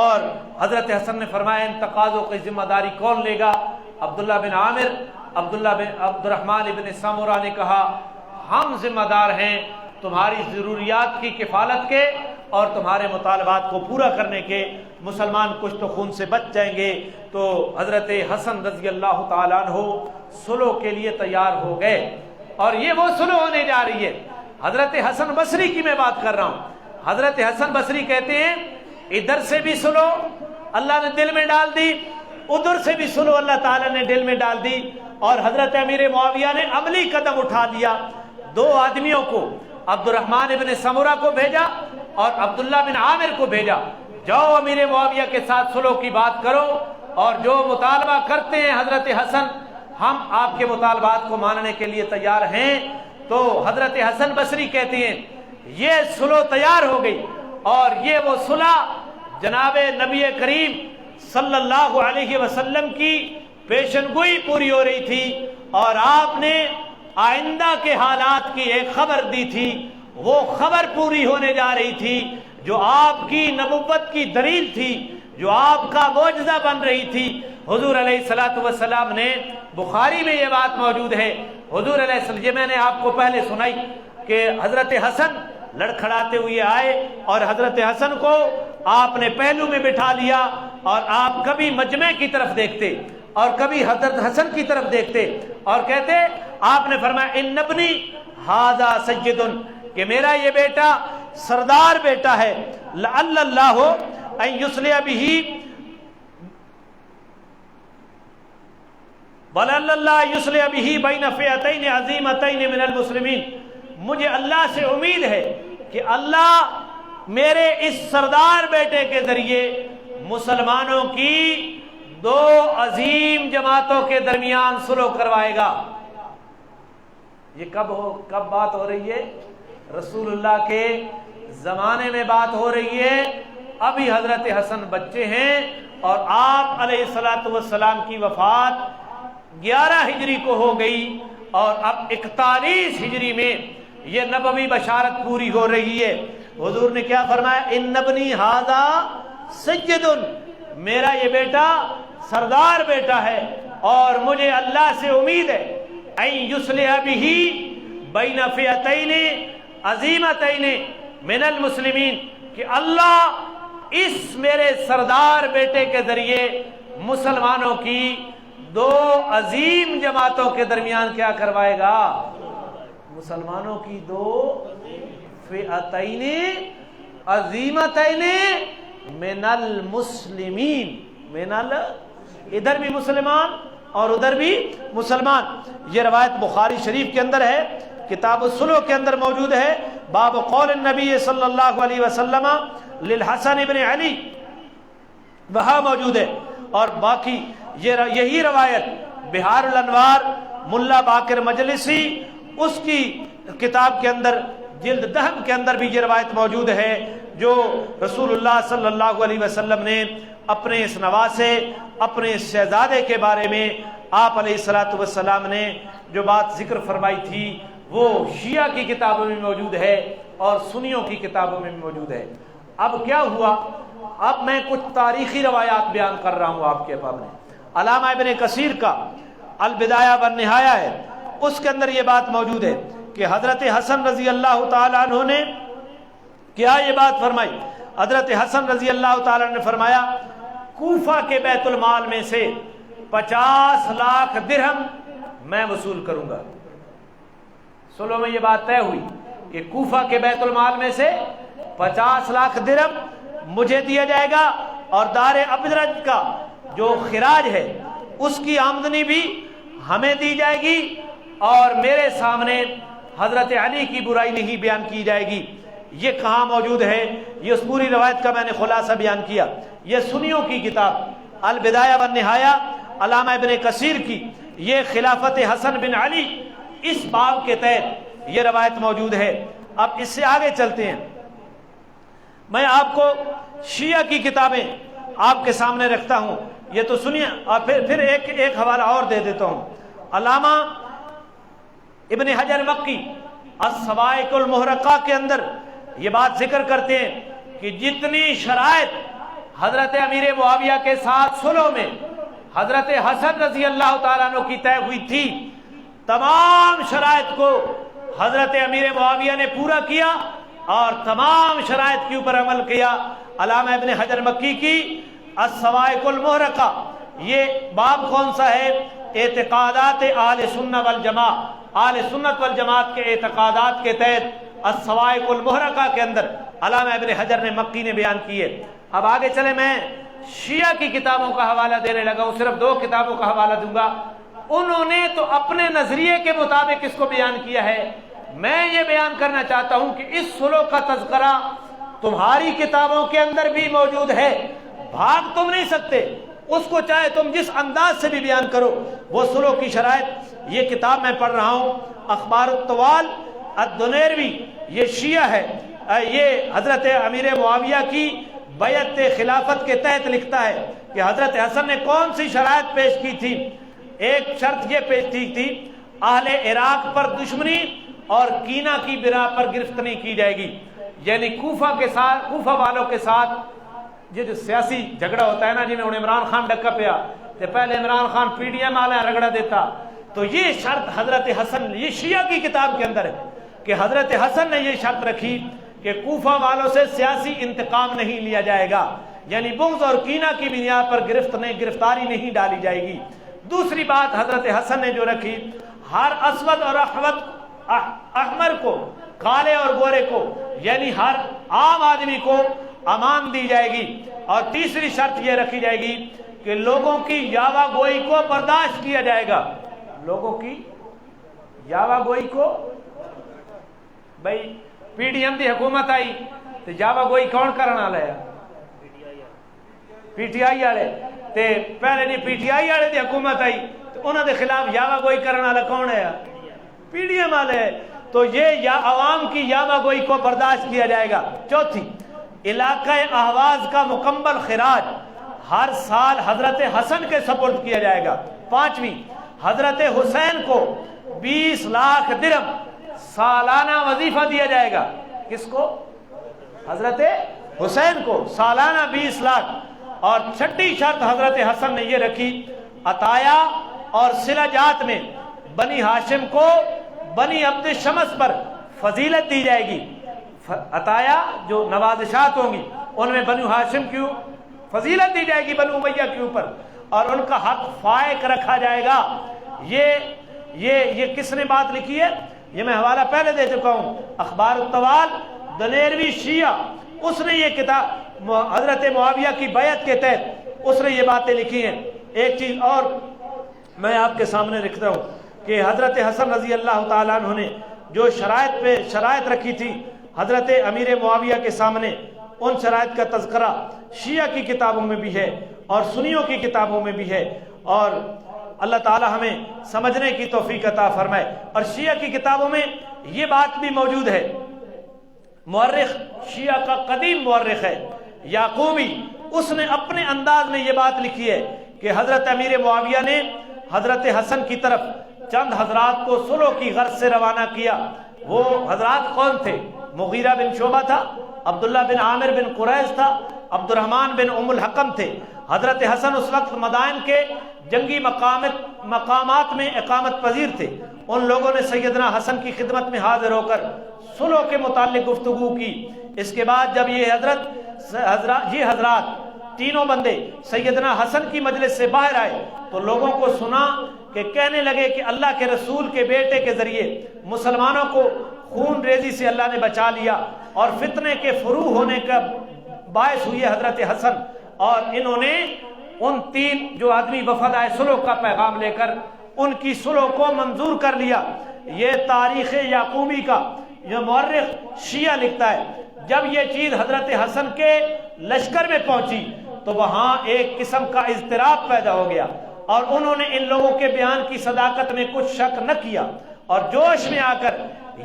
اور حضرت حسن نے فرمایا ان تقاضوں کی ذمہ داری کون لے گا؟ عبداللہ بن عامر، عبد الرحمن ابن سمرہ نے کہا ہم ذمہ دار ہیں تمہاری ضروریات کی کفالت کے اور تمہارے مطالبات کو پورا کرنے کے مسلمان کچھ تو خون سے بچ جائیں گے۔ تو حضرت حسن رضی اللہ تعالیٰ عنہ صلح کے لیے تیار ہو گئے، اور یہ وہ صلح ہونے جا رہی ہے۔ حضرت حسن بصری کی میں بات کر رہا ہوں۔ حضرت حسن بصری کہتے ہیں ادھر سے بھی صلح اللہ نے دل میں ڈال دی، ادھر سے بھی صلح اللہ تعالیٰ نے دل میں ڈال دی، اور حضرت امیر معاویہ نے عملی قدم اٹھا لیا۔ دو آدمیوں کو، عبد الرحمن ابن سمرہ کو بھیجا اور عبداللہ بن عامر کو بھیجا، جاؤ امیر معاویہ کے ساتھ صلح کی بات کرو، اور جو مطالبہ کرتے ہیں حضرت حسن، ہم آپ کے مطالبات کو ماننے کے لیے تیار ہیں۔ تو حضرت حسن بصری کہتے ہیں یہ صلح تیار ہو گئی، اور یہ وہ صلح جناب نبی کریم صلی اللہ علیہ وسلم کی پیشن گوئی پوری ہو رہی تھی، اور آپ نے آئندہ کے حالات کی ایک خبر دی تھی، وہ خبر پوری ہونے جا رہی تھی، جو آپ کی نبوت کی دلیل تھی، جو آپ کا معجزہ بن رہی تھی۔ حضور علیہ الصلوۃ والسلام نے، بخاری میں یہ بات موجود ہے، حضور علیہ السلام، یہ میں نے آپ کو پہلے سنائی کہ حضرت حسن لڑکھڑاتے ہوئے آئے، اور حضرت حسن کو آپ نے پہلو میں بٹھا لیا، اور آپ کبھی مجمع کی طرف دیکھتے اور کبھی حضرت حسن کی طرف دیکھتے اور کہتے، آپ نے فرمایا ان ابنی ھذا سید، کہ میرا یہ بیٹا سردار بیٹا ہے، لعل اللہ ان یصلح بہ ولعل اللہ یصلح بہ بین فئتین عظیمتین من المسلمین، مجھے اللہ سے امید ہے کہ اللہ میرے اس سردار بیٹے کے ذریعے مسلمانوں کی دو عظیم جماعتوں کے درمیان صلح کروائے گا۔ یہ کب بات ہو رہی ہے؟ رسول اللہ کے زمانے میں بات ہو رہی ہے۔ ابھی حضرت حسن بچے ہیں، اور آپ علیہ الصلوۃ والسلام کی وفات 11 ہجری کو ہو گئی، اور اب 41 ہجری میں یہ نبوی بشارت پوری ہو رہی ہے۔ حضور نے کیا فرمایا؟ ان ابنی ھذا سید، میرا یہ بیٹا سردار بیٹا ہے، اور مجھے اللہ سے امید ہے ان یصلح بہ بین فئتین عظیمتین من المسلمین، کہ اللہ اس میرے سردار بیٹے کے ذریعے مسلمانوں کی دو عظیم جماعتوں کے درمیان کیا کروائے گا؟ مسلمانوں کی دو فئتین عظیمتین من المسلمین، ادھر بھی مسلمان اور ادھر بھی مسلمان۔ یہ روایت بخاری شریف کے اندر ہے، کتاب الصلح کے اندر موجود ہے، باب قول النبی صلی اللہ علیہ وسلم للحسن ابن علی، وہاں موجود ہے۔ اور باقی یہی روایت بہار الانوار ملا باقر مجلسی، اس کی کتاب کے اندر جلد 10 کے اندر بھی یہ روایت موجود ہے، جو رسول اللہ صلی اللہ علیہ وسلم نے اپنے اس نواسے، اپنے اس شہزادے کے بارے میں آپ علیہ الصلوۃ والسلام نے جو بات ذکر فرمائی تھی، وہ شیعہ کی کتابوں میں موجود ہے اور سنیوں کی کتابوں میں موجود ہے۔ اب کیا ہوا؟ اب میں کچھ تاریخی روایات بیان کر رہا ہوں آپ کے سامنے۔ علامہ ابن کثیر کا البدایہ والنہایہ ہے، اس کے اندر یہ بات موجود ہے کہ حضرت حسن رضی اللہ تعالیٰ عنہ نے کیا یہ بات فرمائی؟ حضرت حسن رضی اللہ تعالیٰ عنہ نے فرمایا کوفہ کے بیت المال میں سے 50 لاکھ درہم میں وصول کروں گا۔ صلح میں یہ بات طے ہوئی کہ کوفہ کے بیت المال میں سے 50 لاکھ درہم مجھے دیا جائے گا، اور دار ابدرج کا جو خراج ہے اس کی آمدنی بھی ہمیں دی جائے گی، اور میرے سامنے حضرت علی کی برائی نہیں بیان کی جائے گی۔ یہ کہاں موجود ہے؟ یہ اس پوری روایت کا میں نے خلاصہ بیان کیا۔ یہ سنیوں کی کتاب البدایہ والنہایہ علامہ ابن کثیر کی، یہ خلافت حسن بن علی اس باب کے تحت یہ روایت موجود ہے۔ اب اس سے آگے چلتے ہیں۔ میں آپ کو شیعہ کی کتابیں آپ کے سامنے رکھتا ہوں، یہ تو سنیے، اور پھر ایک حوالہ اور دے دیتا ہوں۔ علامہ ابن حجر مکی الصواعق المحرقہ کے اندر یہ بات ذکر کرتے ہیں کہ جتنی شرائط حضرت امیر معاویہ کے ساتھ صلح میں حضرت حسن رضی اللہ تعالیٰ عنہ کی طے ہوئی تھی، تمام شرائط کو حضرت امیر معاویہ نے پورا کیا، اور تمام شرائط کے اوپر عمل کیا۔ علامہ ابن حجر مکی کی الصواعق المحرقہ، یہ باب کون سا ہے؟ اعتقادات اہل سنت والجماعہ، اہل سنت والجماعت کے اعتقادات کے تحت الصواعق المحرقہ کے اندر علامہ ابن حجر نے مکی نے بیان کیے۔ اب آگے چلے، میں شیعہ کی کتابوں کا حوالہ دینے لگا ہوں، صرف 2 کتابوں کا حوالہ دوں گا۔ انہوں نے تو اپنے نظریے کے مطابق اس کو بیان کیا ہے، میں یہ بیان کرنا چاہتا ہوں کہ اس سلوک کا تذکرہ تمہاری کتابوں کے اندر بھی موجود ہے، بھاگ تم نہیں سکتے اس کو، چاہے تم جس انداز سے بھی بیان کرو۔ وہ سلوک کی شرائط، یہ کتاب میں پڑھ رہا ہوں، اخبار الطوال الدنیروی، یہ شیعہ ہے، یہ حضرت امیر معاویہ کی بیعت خلافت کے تحت لکھتا ہے کہ حضرت حسن نے کون سی شرائط پیش کی تھی۔ ایک شرط یہ پیش کی تھی، اہل عراق پر دشمنی اور کینہ کی بنا پر گرفت نہیں کی جائے گی، یعنی کوفہ والوں کے ساتھ یہ جو سیاسی جھگڑا ہوتا ہے نا، جنہیں عمران خان ڈکا پیا تو پہلے Imran Khan P D M والا رگڑا دیتا، تو یہ شرط حضرت حسن، یہ شیعہ کی کتاب کے اندر ہے کہ حضرت حسن نے یہ شرط رکھی کہ کوفہ والوں سے سیاسی انتقام نہیں لیا جائے گا، یعنی بغض اور کینہ کی بنیاد پر گرفتاری نہیں ڈالی جائے گی۔ دوسری بات حضرت حسن نے جو رکھی، ہر اسود اور احمر کو، کالے اور گورے کو، یعنی ہر عام آدمی کو امان دی جائے گی۔ اور تیسری شرط یہ رکھی جائے گی کہ لوگوں کی یاوہ گوئی کو برداشت کیا جائے گا، لوگوں کی یاوہ گوئی کو، بھائی پی ڈی ایم دی حکومت آئی تو یاوہ گوئی کون کرنا لیا؟ پی ٹی آئی والے، تے پہلے نہیں پی ٹی آئی والے دی حکومت آئی تو انہوں دے خلاف یاوہ گوئی کرنے والا کون ہے؟ پی ڈی ایم والے۔ تو یہ عوام کی یاوہ گوئی کو برداشت کیا جائے گا۔ چوتھی، علاقہ احواز کا مکمل خراج ہر سال حضرت حسن کے سپرد کیا جائے گا۔ پانچویں، حضرت حسین کو 20 لاکھ درہم سالانہ وظیفہ دیا جائے گا۔ کس کو؟ حضرت حسین کو سالانہ 20 لاکھ۔ اور چھٹی شرط حضرت حسن نے یہ رکھی، عطایا اور صلہ جات میں بنی ہاشم کو بنی عبد شمس پر فضیلت دی جائے گی۔ عطایا جو نوازشات ہوں گی ان میں بنو ہاشم کی فضیلت دی جائے گی بنو امیہ کے اوپر، اور ان کا حق فائق رکھا جائے گا۔ یہ کس نے بات لکھی ہے؟ یہ میں حوالہ پہلے دے چکا ہوں، اخبار الطوال دنیروی شیعہ، اس نے یہ کتاب حضرت معاویہ کی بیعت کے تحت اس نے یہ باتیں لکھی ہیں۔ ایک چیز اور میں آپ کے سامنے رکھتا ہوں کہ حضرت حسن رضی اللہ تعالیٰ عنہ نے جو شرائط رکھی تھی حضرت امیر معاویہ کے سامنے، ان شرائط کا تذکرہ شیعہ کی کتابوں میں بھی ہے اور سنیوں کی کتابوں میں بھی ہے، اور اللہ تعالی ہمیں سمجھنے کی توفیق عطا فرمائے۔ اور شیعہ کی کتابوں میں یہ بات بھی موجود ہے، مورخ شیعہ کا قدیم مورخ ہے یعقوبی، اس نے اپنے انداز میں یہ بات لکھی ہے کہ حضرت امیر معاویہ نے حضرت حسن کی طرف چند حضرات کو صلح کی غرض سے روانہ کیا۔ وہ حضرات کون تھے؟ مغیرہ بن شعبہ تھا، عبداللہ بن عامر بن قریظ تھا، عبد الرحمن بن ام الحکم تھے۔ حضرت حسن اس وقت مدائن کے جنگی مقامات میں اقامت پذیر تھے۔ ان لوگوں نے سیدنا حسن کی خدمت میں حاضر ہو کر صلح کے متعلق گفتگو کی۔ اس کے بعد جب یہ حضرات تینوں بندے سیدنا حسن کی مجلس سے باہر آئے تو لوگوں کو سنا کہ کہنے لگے کہ اللہ کے رسول کے بیٹے کے ذریعے مسلمانوں کو خون ریزی سے اللہ نے بچا لیا، اور فتنے کے فروع ہونے کا باعث ہوئی حضرت حسن، اور انہوں نے ان 3 جو آدمی وفد آئے صلح کا پیغام لے کر، ان کی صلح کو منظور کر لیا۔ یہ تاریخ یعقوبی کا جو مورخ شیعہ لکھتا ہے، جب یہ چیز حضرت حسن کے لشکر میں پہنچی تو وہاں ایک قسم کا اضطراب پیدا ہو گیا، اور انہوں نے ان لوگوں کے بیان کی صداقت میں کچھ شک نہ کیا، اور جوش میں آ کر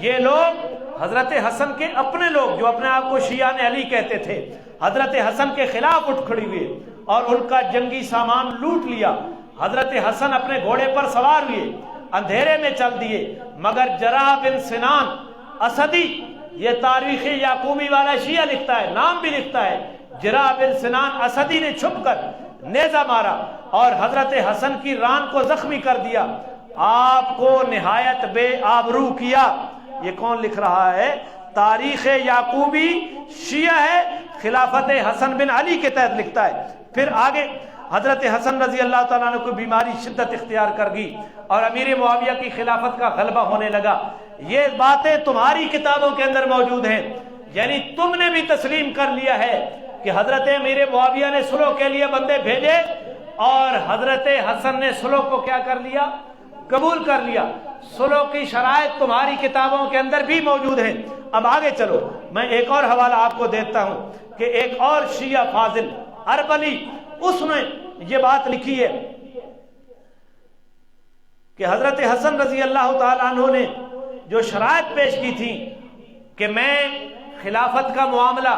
یہ لوگ حضرت حسن کے اپنے لوگ جو اپنے آپ کو شیعہ علی کہتے تھے، حضرت حسن کے خلاف اٹھ کھڑی ہوئے اور ان کا جنگی سامان لوٹ لیا۔ حضرت حسن اپنے گھوڑے پر سوار ہوئے، اندھیرے میں چل دیے، مگر جراح بن سنان اسدی، یہ تاریخ یعقوبی والا شیعہ لکھتا ہے، نام بھی لکھتا ہے، جراح بن سنان اسدی نے چھپ کر نیزہ مارا اور حضرت حسن کی ران کو زخمی کر دیا، آپ کو نہایت بے آبرو کیا۔ یہ کون لکھ رہا ہے؟ تاریخ یعقوبی شیعہ ہے، خلافت حسن بن علی کے تحت لکھتا ہے۔ پھر آگے حضرت حسن رضی اللہ تعالیٰ عنہ کو بیماری شدت اختیار کر گئی اور امیر معاویہ کی خلافت کا غلبہ ہونے لگا۔ یہ باتیں تمہاری کتابوں کے اندر موجود ہیں، یعنی تم نے بھی تسلیم کر لیا ہے کہ حضرت امیر معاویہ نے صلح کے لیے بندے بھیجے اور حضرت حسن نے صلح کو کیا کر لیا؟ قبول کر لیا۔ صلح کی شرائط تمہاری کتابوں کے اندر بھی موجود ہیں۔ اب آگے چلو، میں ایک اور حوالہ آپ کو دیتا ہوں کہ ایک اور شیعہ فاضل اربلی، اس نے یہ بات لکھی ہے کہ حضرت حسن رضی اللہ تعالیٰ عنہ نے جو شرائط پیش کی تھی کہ میں خلافت کا معاملہ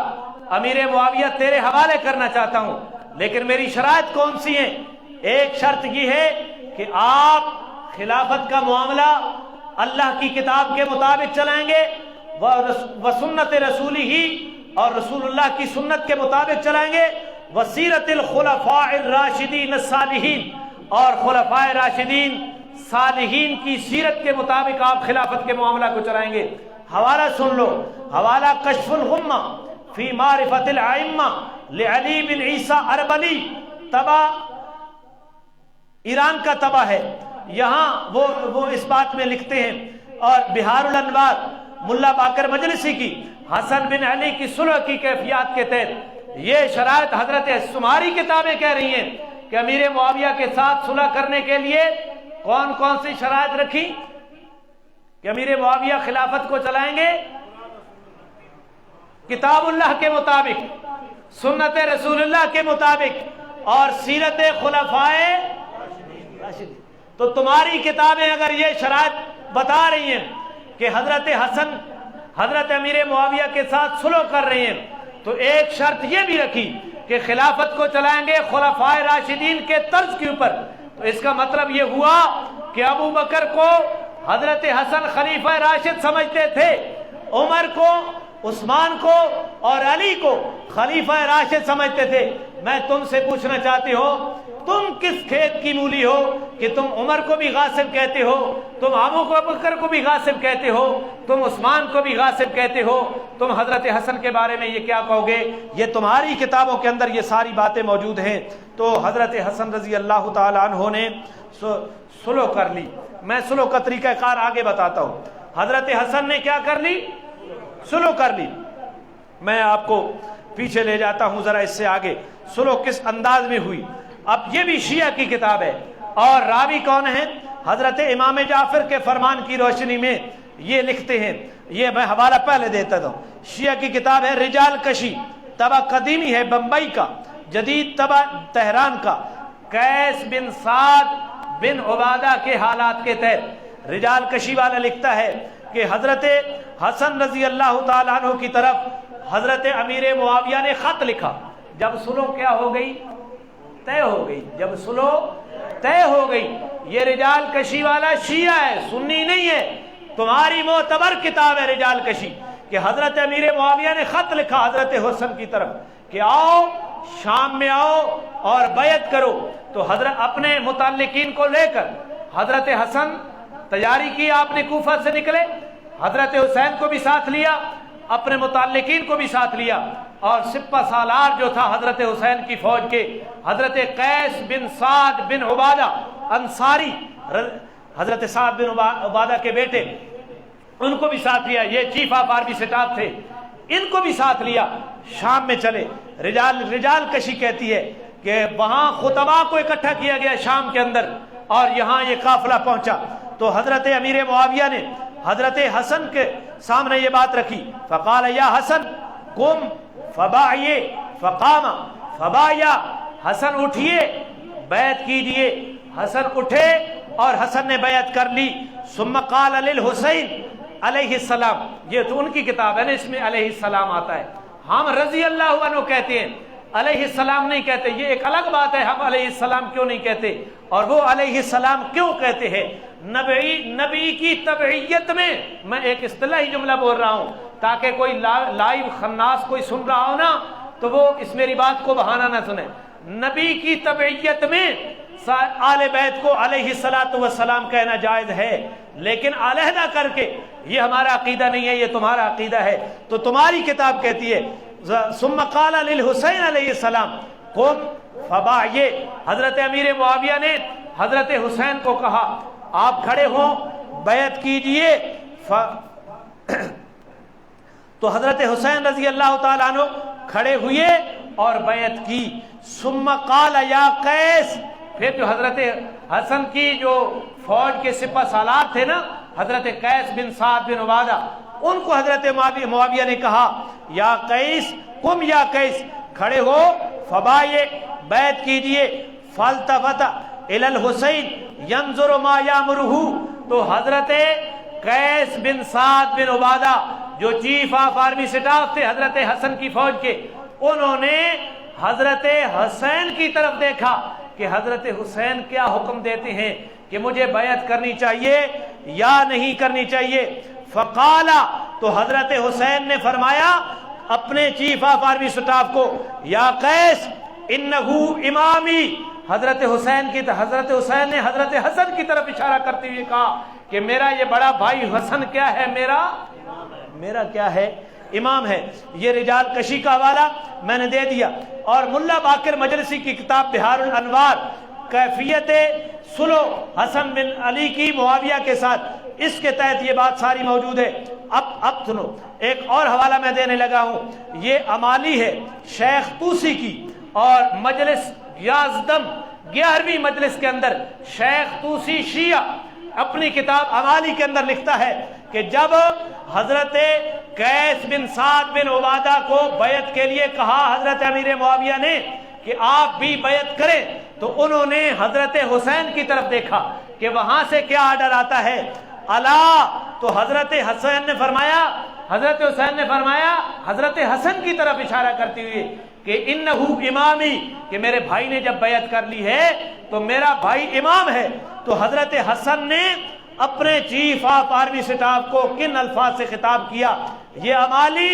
امیر معاویہ تیرے حوالے کرنا چاہتا ہوں، لیکن میری شرائط کون سی ہیں؟ ایک شرط یہ ہے کہ آپ خلافت کا معاملہ اللہ کی کتاب کے مطابق چلائیں گے، وسنت رسولی ہی، اور رسول اللہ کی سنت کے مطابق چلائیں گے، وسیرت الخلفاء الراشدین الصالحین، اور خلفاء راشدین صالحین کی سیرت کے مطابق آپ خلافت کے معاملہ کو چلائیں گے۔ حوالہ سن لو، حوالہ کشف الغمہ فی معرفت الائمہ لعلی بن عیسیٰ اربلی، طبع ایران کا طبع ہے۔ یہاں وہ اس بات میں لکھتے ہیں، اور بہار الانوار ملا باقر مجلسی کی حسن بن علی کی صلح کی کیفیات کے تحت یہ شرائط حضرت تمہاری کتابیں کہہ رہی ہیں کہ امیر معاویہ کے ساتھ صلح کرنے کے لیے کون کون سی شرائط رکھی کہ امیر معاویہ خلافت کو چلائیں گے کتاب اللہ کے مطابق، سنت رسول اللہ کے مطابق اور سیرت خلفاء راشدین۔ تو تمہاری کتابیں اگر یہ شرائط بتا رہی ہیں کہ حضرت حسن حضرت امیر معاویہ کے ساتھ صلح کر رہے ہیں، تو ایک شرط یہ بھی رکھی کہ خلافت کو چلائیں گے خلفاء راشدین کے طرز کے اوپر۔ تو اس کا مطلب یہ ہوا کہ ابو بکر کو حضرت حسن خلیفہ راشد سمجھتے تھے، عمر کو، عثمان کو اور علی کو خلیفہ راشد سمجھتے تھے۔ میں تم سے پوچھنا چاہتی ہوں، تم کس کھیت کی مولی ہو کہ تم عمر کو بھی غاصب کہتے ہو، تم ابو بکر کو بھی غاصب کہتے ہو، تم عثمان کو بھی غاصب کہتے ہو، تم حضرت حسن کے بارے میں یہ کیا کہو گے؟ یہ تمہاری کتابوں کے اندر یہ ساری باتیں موجود ہیں۔ تو حضرت حسن رضی اللہ تعالی عنہ نے صلح کر لی۔ میں صلح کا طریقہ کار آگے بتاتا ہوں۔ حضرت حسن نے کیا کر لی؟ صلح کر لی۔ میں آپ کو پیچھے لے جاتا ہوں ذرا اس سے آگے، صلح کس انداز میں ہوئی۔ اب یہ بھی شیعہ کی کتاب ہے، اور راوی کون ہیں؟ حضرت امام جعفر کے فرمان کی روشنی میں یہ لکھتے ہیں۔ یہ میں حوالہ پہلے دیتا ہوں۔ شیعہ کی کتاب ہے رجال کشی، طبع قدیمی ہے بمبئی کا، جدید طبع تہران کا، قیس بن سعد بن عبادہ کے حالات کے تحت رجال کشی والا لکھتا ہے کہ حضرت حسن رضی اللہ تعالیٰ عنہ کی طرف حضرت امیر معاویہ نے خط لکھا۔ جب صلح کیا ہو گئی؟ طے ہو گئی۔ جب صلح طے ہو گئی، یہ رجال کشی والا شیعہ ہے، سنی نہیں ہے، تمہاری معتبر کتاب ہے رجال کشی، کہ حضرت امیر معاویہ نے خط لکھا حضرت حسن کی طرف کہ آؤ شام میں آؤ اور بیعت کرو۔ تو حضرت اپنے متعلقین کو لے کر حضرت حسن تیاری کی، آپ نے کوفہ سے نکلے، حضرت حسین کو بھی ساتھ لیا، اپنے متعلقین کو بھی ساتھ لیا، اور سپہ سالار جو تھا حضرت حسین کی فوج کے حضرت قیس بن سعد بن عبادہ انصاری، حضرت سعد بن عبادہ کے بیٹے، ان کو بھی ساتھ لیا، یہ چیف آف آرمی سٹاف تھے، ان کو بھی ساتھ لیا، شام میں چلے۔ رجال کشی کہتی ہے کہ وہاں خطباء کو اکٹھا کیا گیا شام کے اندر، اور یہاں یہ قافلہ پہنچا تو حضرت امیر معاویہ نے حضرت حسن کے سامنے یہ بات رکھی، فقال یا حسن قم فباعیے فقام فبایا، حسن اٹھیے بیعت کیجئے۔ حسن اٹھے اور حسن نے بیعت کر لی۔ ثم قال للحسین علیہ السلام، یہ تو ان کی کتاب ہے نا، اس میں علیہ السلام آتا ہے، ہم رضی اللہ عنہ کہتے ہیں، علیہ السلام نہیں کہتے۔ یہ ایک الگ بات ہے، ہم علیہ السلام کیوں نہیں کہتے، اور وہ علیہ السلام کیوں کہتے ہیں؟ نبی کی تبعیت میں ایک اصطلاحی جملہ بول رہا ہوں تاکہ کوئی لائیو خناس کوئی سن رہا ہو نا تو وہ اس میری بات کو بہانہ نہ سنے۔ نبی کی تبعیت میں آل بیت کو علیہ الصلوۃ والسلام کہنا جائز ہے، لیکن علیحدہ کر کے یہ ہمارا عقیدہ نہیں ہے، یہ تمہارا عقیدہ ہے۔ تو تمہاری کتاب کہتی ہے ثم قال للحسین علیہ السلام قم فبايع، حضرت امیر معاویہ نے حضرت حسین کو کہا آپ کھڑے ہوں بیعت کیجئے۔ تو حضرت حسین رضی اللہ تعالیٰ عنہ کھڑے ہوئے اور بیعت کی۔ ثم قال یا قیس، پھر جو حضرت حسن کی جو فوج کے سپہ سالار تھے نا، حضرت قیس بن سعد بن عبادہ، ان کو حضرت معاویہ نے کہا یا قیس قم، یا قیس کھڑے ہو، فبايع بیعت کیجئے۔ فالتفت الی الحسین ینظر ما یامرہ، تو حضرت قیس بن سعد بن عبادہ جو چیف آف آرمی سٹاف تھے حضرت حسن کی فوج کے، انہوں نے حضرت حسین کی طرف دیکھا کہ حضرت حسین کیا حکم دیتے ہیں کہ مجھے بیعت کرنی چاہیے یا نہیں کرنی چاہیے۔ فقالا، تو حضرت حسین نے فرمایا اپنے چیف آف آرمی سٹاف کو، یا قیس انہو امامی، حضرت حسین نے حضرت حسن کی طرف اشارہ کرتے ہوئے کہا کہ میرا یہ بڑا بھائی حسن کیا ہے، میرا کیا ہے، امام ہے۔ یہ رجال کشی کا حوالہ میں نے دے دیا، اور ملا باقر مجلسی کی کتاب بہار الانوار کیفیت صلح حسن بن علی کی معاویہ کے ساتھ، اس کے تحت یہ بات ساری موجود ہے۔ اب سنو، ایک اور حوالہ میں دینے لگا ہوں، یہ امالی ہے شیخ طوسی کی، اور مجلس یازدم 11ویں مجلس کے اندر شیخ طوسی شیعہ اپنی کتاب امالی کے اندر لکھتا ہے کہ جب حضرت قیس بن سعد بن عبادہ کو بیعت کے لیے کہا حضرت امیر معاویہ نے کہ آپ بھی بیعت کریں، تو انہوں نے حضرت حسین کی طرف دیکھا کہ وہاں سے کیا آرڈر آتا ہے، اللہ، تو حضرت حسین نے فرمایا حضرت حسن کی طرف اشارہ کرتے ہوئے کہ انہو امامی، کہ میرے بھائی نے جب بیعت کر لی ہے تو میرا بھائی امام ہے۔ تو حضرت حسن نے اپنے چیف آف آرمی سٹاف کو کن الفاظ سے خطاب کیا؟ یہ امالی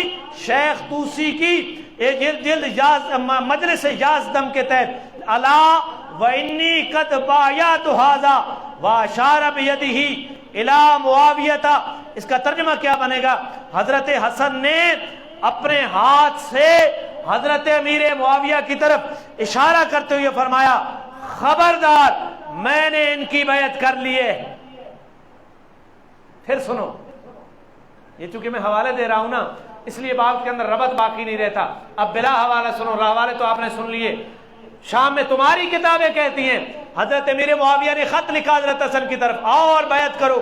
شیخ طوسی کی جلد مجلس یازدم کے تحت، الا وانی قد بایعت ھذا واشار بیدہ الی معاویہ، اس کا ترجمہ کیا بنے گا؟ حضرت حسن نے اپنے ہاتھ سے حضرت امیر معاویہ کی طرف اشارہ کرتے ہوئے فرمایا خبردار، میں نے ان کی بیعت کر لی ہے۔ پھر سنو، یہ چونکہ میں حوالے دے رہا ہوں نا، اس لیے بات کے اندر ربط باقی نہیں رہتا۔ اب بلا حوالہ سنو، حوالے تو آپ نے سن لیے۔ شام میں تمہاری کتابیں کہتی ہیں حضرت امیر معاویہ نے خط لکھا حضرت حسن کی طرف، آؤ اور بیعت کرو۔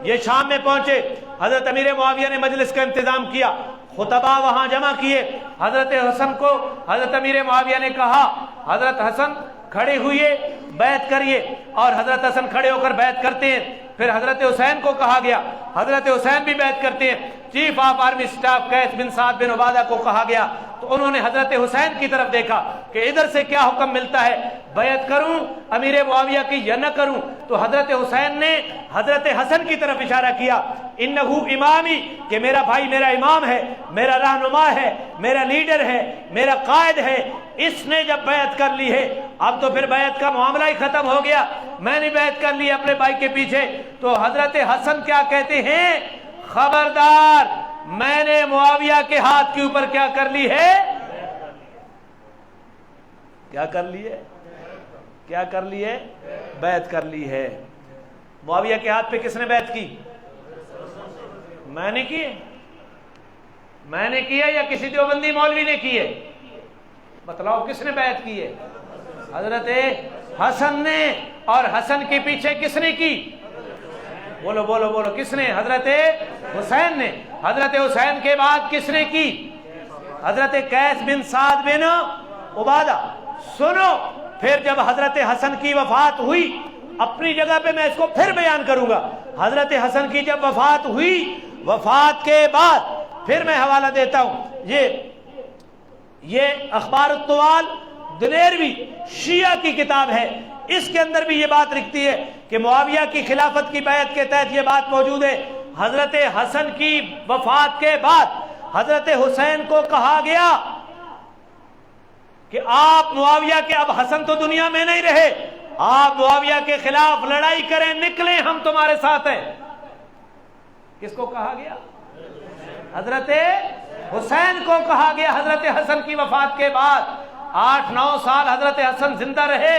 یہ شام میں پہنچے، حضرت امیر معاویہ نے مجلس کا انتظام کیا، خطبہ وہاں جمع کیے۔ حضرت حسن کو حضرت امیر معاویہ نے کہا حضرت حسن کھڑے ہوئے بیعت کریے، اور حضرت حسن کھڑے ہو کر بیعت کرتے ہیں۔ پھر حضرت حسین کو کہا گیا، حضرت حسین بھی بیعت کرتے ہیں۔ چیف آف آرمی سٹاف قیس بن سعد بن عبادہ کو کہا گیا، تو انہوں نے حضرت حسین کی طرف دیکھا کہ ادھر سے کیا حکم ملتا ہے، بیعت کروں امیر معاویہ کی یا نہ کروں؟ تو حضرت حسین نے حضرت حسن کی طرف اشارہ کیا، انہو امامی، کہ میرا بھائی میرا امام ہے، میرا رہنما ہے، میرا لیڈر ہے، میرا قائد ہے، اس نے جب بیعت کر لی ہے اب تو پھر بیعت کا معاملہ ہی ختم ہو گیا، میں نے بیعت کر لی اپنے بھائی کے پیچھے۔ تو حضرت حسن کیا کہتے ہیں؟ خبردار، میں نے معاویہ کے ہاتھ کے اوپر کیا کر لی ہے؟ کیا کر لی ہے؟ کیا کر لی ہے؟ بیعت کر لی ہے۔ معاویہ کے ہاتھ پہ کس نے بیعت کی؟ میں نے کی ہے؟ میں نے کی ہے یا کسی دیوبندی مولوی نے کی ہے؟ بتلاؤ کس نے بیعت کی ہے؟ حضرت حسن نے۔ اور حسن کے پیچھے کس نے کی؟ بولو بولو بولو، کس نے؟ حضرت حسین نے۔ حضرت حسین کے بعد کس نے کی؟ حضرت قیس بن سعد بن عبادہ۔ سنو، پھر جب حضرت حسن کی وفات ہوئی، اپنی جگہ پہ میں اس کو پھر بیان کروں گا، حضرت حسن کی جب وفات ہوئی، وفات کے بعد پھر میں حوالہ دیتا ہوں، یہ اخبار الطوال دلیروی شیعہ کی کتاب ہے، اس کے اندر بھی یہ بات لکھتی ہے کہ معاویہ کی خلافت کی بیعت کے تحت یہ بات موجود ہے۔ حضرت حسن کی وفات کے بعد حضرت حسین کو کہا گیا کہ آپ معاویہ کے، اب حسن تو دنیا میں نہیں رہے، آپ معاویہ کے خلاف لڑائی کریں، نکلیں، ہم تمہارے ساتھ ہیں۔ کس کو کہا گیا؟ حضرت حسین کو کہا گیا۔ حضرت حسن کی وفات کے بعد 8-9 سال حضرت حسن زندہ رہے،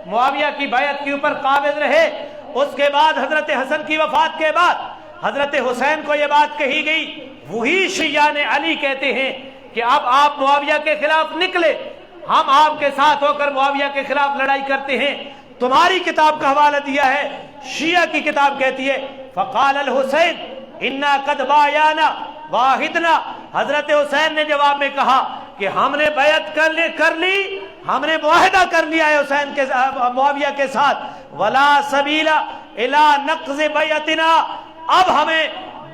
معاویہ کی بیعت کے اوپر قابض رہے۔ اس کے بعد حضرت حسن کی وفات کے بعد حضرت حسین کو یہ بات کہی گئی۔ وہی شیعہ نے علی کہتے ہیں کہ اب آپ معاویہ کے خلاف نکلے، ہم آپ کے ساتھ ہو کر معاویہ کے خلاف لڑائی کرتے ہیں۔ تمہاری کتاب کا حوالہ دیا ہے، شیعہ کی کتاب کہتی ہے فقال الحسین انا قد بایعنا واحدنا، حضرت حسین نے جواب میں کہا کہ ہم نے بیعت کر لی، ہم نے معاہدہ کر لیا ہے حسین کے معاویہ کے ساتھ، ولا سبیل الی نقض بیعتنا، اب ہمیں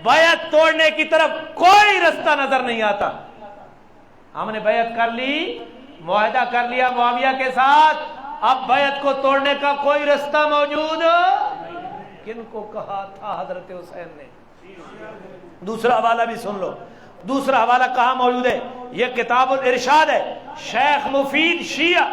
بیعت توڑنے کی طرف کوئی رستہ نظر نہیں آتا۔ ہم نے بیعت کر لی، معاہدہ کر لیا معاویہ کے ساتھ، اب بیعت کو توڑنے کا کوئی رستہ موجود کن کو کہا تھا؟ حضرت حسین نے۔ دوسرا حوالہ بھی سن لو، دوسرا حوالہ کہاں موجود ہے؟ یہ کتاب الارشاد ہے، شیخ مفید شیعہ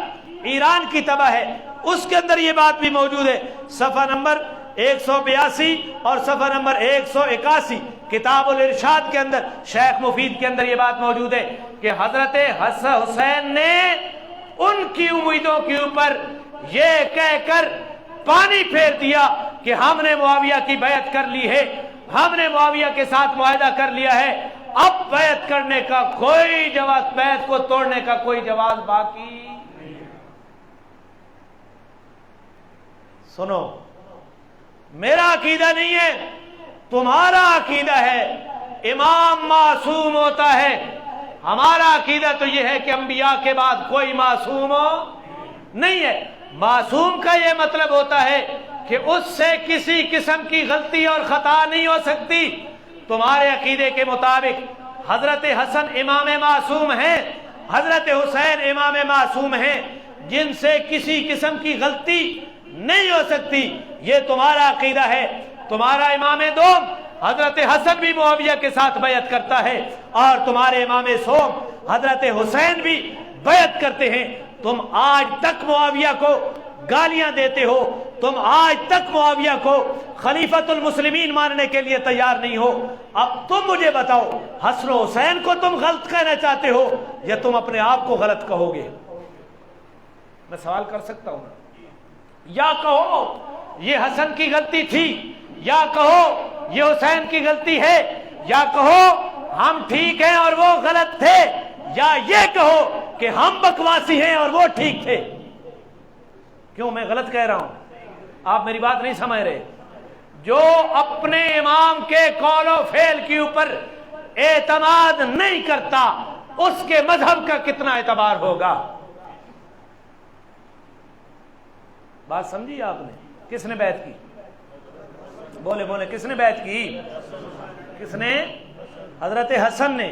ایران کی طبع ہے، اس کے اندر یہ بات بھی موجود ہے، صفحہ نمبر 182 اور صفحہ نمبر 181 کتاب الارشاد کے اندر شیخ مفید کے اندر یہ بات موجود ہے کہ حضرت حسین نے ان کی امیدوں کے اوپر یہ کہہ کر پانی پھیر دیا کہ ہم نے معاویہ کی بیعت کر لی ہے، ہم نے معاویہ کے ساتھ معاہدہ کر لیا ہے، اب بیعت کرنے کا کوئی جواز، بیعت کو توڑنے کا کوئی جواز باقی نہیں۔ سنو، میرا عقیدہ نہیں ہے، تمہارا عقیدہ ہے امام معصوم ہوتا ہے، ہمارا عقیدہ تو یہ ہے کہ انبیاء کے بعد کوئی معصوم نہیں ہے۔ معصوم کا یہ مطلب ہوتا ہے کہ اس سے کسی قسم کی غلطی اور خطا نہیں ہو سکتی۔ تمہارے عقیدے کے مطابق حضرت حسن امام معصوم ہیں، حضرت حسین امام معصوم ہیں، جن سے کسی قسم کی غلطی نہیں ہو سکتی، یہ تمہارا عقیدہ ہے۔ تمہارا امام دوم حضرت حسن بھی معاویہ کے ساتھ بیعت کرتا ہے، اور تمہارے امام سوم حضرت حسین بھی بیعت کرتے ہیں۔ تم آج تک معاویہ کو گالیاں دیتے ہو، تم آج تک معاویہ کو خلیفۃ المسلمین ماننے کے لیے تیار نہیں ہو۔ اب تم مجھے بتاؤ، حسن و حسین کو تم غلط کہنا چاہتے ہو یا تم اپنے آپ کو غلط کہو گے؟ میں سوال کر سکتا ہوں، یا کہو یہ حسن کی غلطی تھی، یا کہو یہ حسین کی غلطی ہے، یا کہو ہم ٹھیک ہیں اور وہ غلط تھے، یا یہ کہو کہ ہم بکواسی ہیں اور وہ ٹھیک تھے۔ کیوں میں غلط کہہ رہا ہوں؟ آپ میری بات نہیں سمجھ رہے۔ جو اپنے امام کے قول و فعل کے اوپر اعتماد نہیں کرتا، اس کے مذہب کا کتنا اعتبار ہوگا؟ بات سمجھی آپ نے؟ کس نے بیعت کی؟ بولے بولے، کس نے بیعت کی؟ کس نے؟ حضرت حسن نے،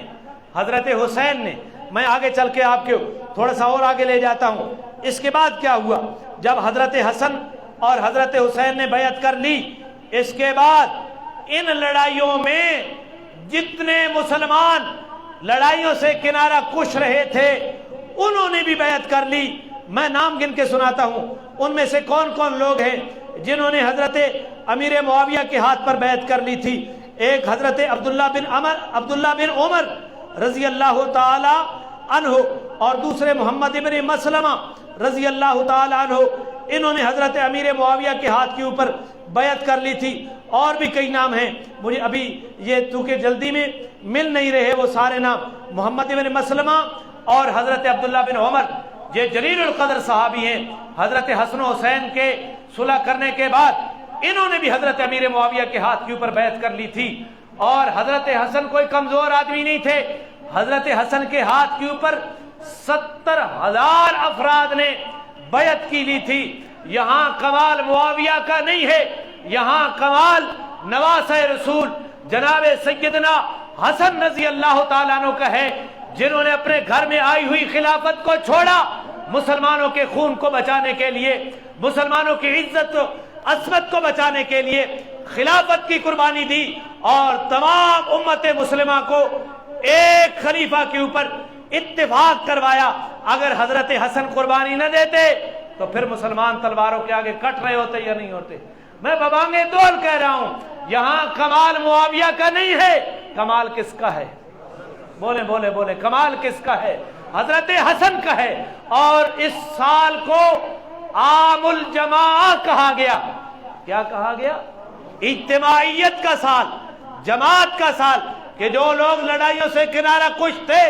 حضرت حسین نے۔ میں آگے چل کے آپ کے تھوڑا سا اور آگے لے جاتا ہوں۔ اس کے بعد کیا ہوا؟ جب حضرت حسن اور حضرت حسین نے بیعت کر لی، اس کے بعد ان لڑائیوں میں جتنے مسلمان لڑائیوں سے کنارہ کش رہے تھے، انہوں نے بھی بیعت کر لی۔ میں نام گن کے سناتا ہوں، ان میں سے کون کون لوگ ہیں جنہوں نے حضرت امیر معاویہ کے ہاتھ پر بیعت کر لی تھی۔ ایک حضرت عبداللہ بن عمر رضی اللہ تعالی عنہ، اور دوسرے محمد ابن مسلمہ رضی اللہ تعالی عنہ، انہوں نے حضرت امیر معاویہ کے ہاتھ کے اوپر بیعت کر لی تھی۔ اور بھی کئی نام ہیں، مجھے ابھی یہ چونکہ جلدی میں مل نہیں رہے وہ سارے نام۔ محمد ابن مسلمہ اور حضرت عبداللہ بن عمر یہ جلیل القدر صحابی ہیں۔ حضرت حسن و حسین کے صلح کرنے کے بعد انہوں نے بھی حضرت امیر معاویہ کے ہاتھ کے اوپر بیعت کر لی تھی، اور حضرت حسن کوئی کمزور آدمی نہیں تھے۔ حضرت حسن کے ہاتھ کے اوپر 70,000 افراد نے بیعت کی لی تھی۔ یہاں کمال معاویہ کا نہیں ہے، یہاں کمال نواسہ رسول جناب سیدنا حسن رضی اللہ تعالیٰ عنہ کا ہے، جنہوں نے اپنے گھر میں آئی ہوئی خلافت کو چھوڑا، مسلمانوں کے خون کو بچانے کے لیے، مسلمانوں کی عزت و عصمت کو بچانے کے لیے خلافت کی قربانی دی، اور تمام امت مسلمہ کو ایک خلیفہ کے اوپر اتفاق کروایا۔ اگر حضرت حسن قربانی نہ دیتے تو پھر مسلمان تلواروں کے آگے کٹ رہے ہوتے یا نہیں ہوتے؟ میں ببانگے دول کہہ رہا ہوں، یہاں کمال معاویہ کا نہیں ہے، کمال کس کا ہے؟ بولے بولے بولے، کمال کس کا ہے؟ حضرت حسن کا ہے۔ اور اس سال کو عام الجماع کہا گیا۔ کیا کہا گیا؟ اجتماعیت کا سال، جماعت کا سال، کہ جو لوگ لڑائیوں سے کنارہ کش تھے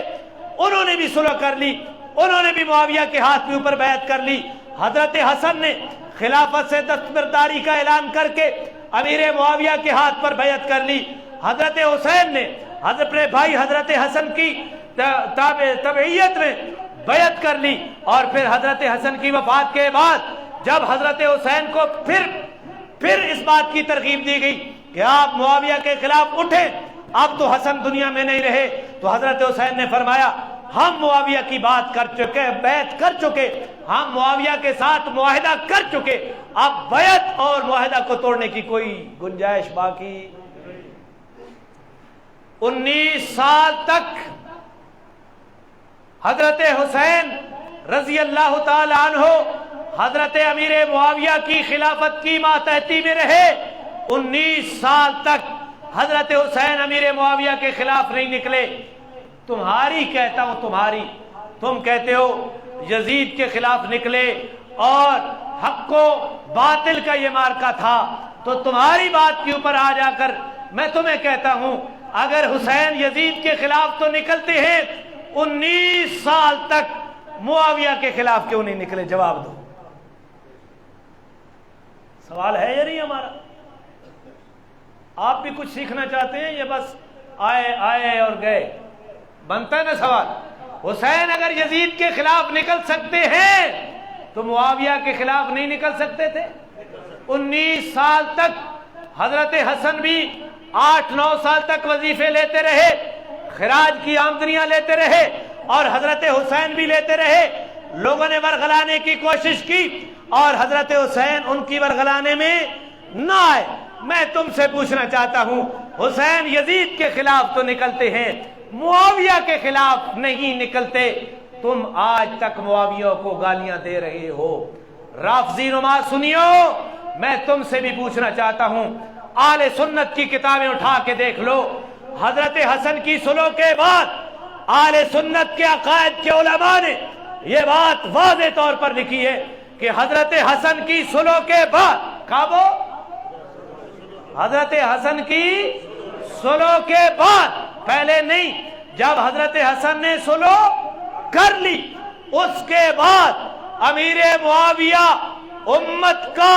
انہوں نے بھی صلح کر لی، انہوں نے بھی معاویہ کے ہاتھ کے اوپر بیعت کر لی۔ حضرت حسن نے خلافت سے دستبرداری کا اعلان کر کے امیر معاویہ کے ہاتھ پر بیعت کر لی۔ حضرت حسین نے اپنے بھائی حضرت حسن کی تبعیت میں بیعت کر لی، اور پھر حضرت حسن کی وفات کے بعد جب حضرت حسین کو پھر اس بات کی ترغیب دی گئی کہ آپ معاویہ کے خلاف اٹھیں، اب تو حسن دنیا میں نہیں رہے، تو حضرت حسین نے فرمایا ہم معاویہ کی بات کر چکے، بیعت کر چکے، ہم معاویہ کے ساتھ معاہدہ کر چکے، اب بیعت اور معاہدہ کو توڑنے کی کوئی گنجائش باقی۔ 19 سال تک حضرت حسین رضی اللہ تعالی عنہ حضرت امیر معاویہ کی خلافت کی ماتحتی میں رہے۔ 19 سال تک حضرت حسین امیر معاویہ کے خلاف نہیں نکلے۔ تمہاری کہتا ہوں، تمہاری، تم کہتے ہو یزید کے خلاف نکلے اور حق و باطل کا یہ مارکا تھا، تو تمہاری بات کے اوپر آ جا کر میں تمہیں کہتا ہوں اگر حسین یزید کے خلاف تو نکلتے ہیں، 19 سال تک معاویہ کے خلاف کیوں نہیں نکلے؟ جواب دو۔ سوال ہے یا نہیں ہمارا؟ آپ بھی کچھ سیکھنا چاہتے ہیں؟ یہ بس آئے اور گئے؟ بنتا ہے نا سوال۔ حسین اگر یزید کے خلاف نکل سکتے ہیں تو معاویہ کے خلاف نہیں نکل سکتے تھے؟ 19 سال تک حضرت حسن بھی 8-9 سال تک وظیفے لیتے رہے، خراج کی آمدنیاں لیتے رہے، اور حضرت حسین بھی لیتے رہے۔ لوگوں نے ورغلانے کی کوشش کی اور حضرت حسین ان کی ورغلانے میں نہ آئے۔ میں تم سے پوچھنا چاہتا ہوں، حسین یزید کے خلاف تو نکلتے ہیں، معاویہ کے خلاف نہیں نکلتے، تم آج تک معاویہ کو گالیاں دے رہے ہو۔ رافضی نما سنیو، میں تم سے بھی پوچھنا چاہتا ہوں، آل سنت کی کتابیں اٹھا کے دیکھ لو، حضرت حسن کی صلح کے بعد آل سنت کے عقائد کے علماء نے یہ بات واضح طور پر لکھی ہے کہ حضرت حسن کی صلح کے بعد کعبو حضرت حسن کی صلح کے بعد، پہلے نہیں، جب حضرت حسن نے صلح کر لی اس کے بعد امیر معاویہ امت کا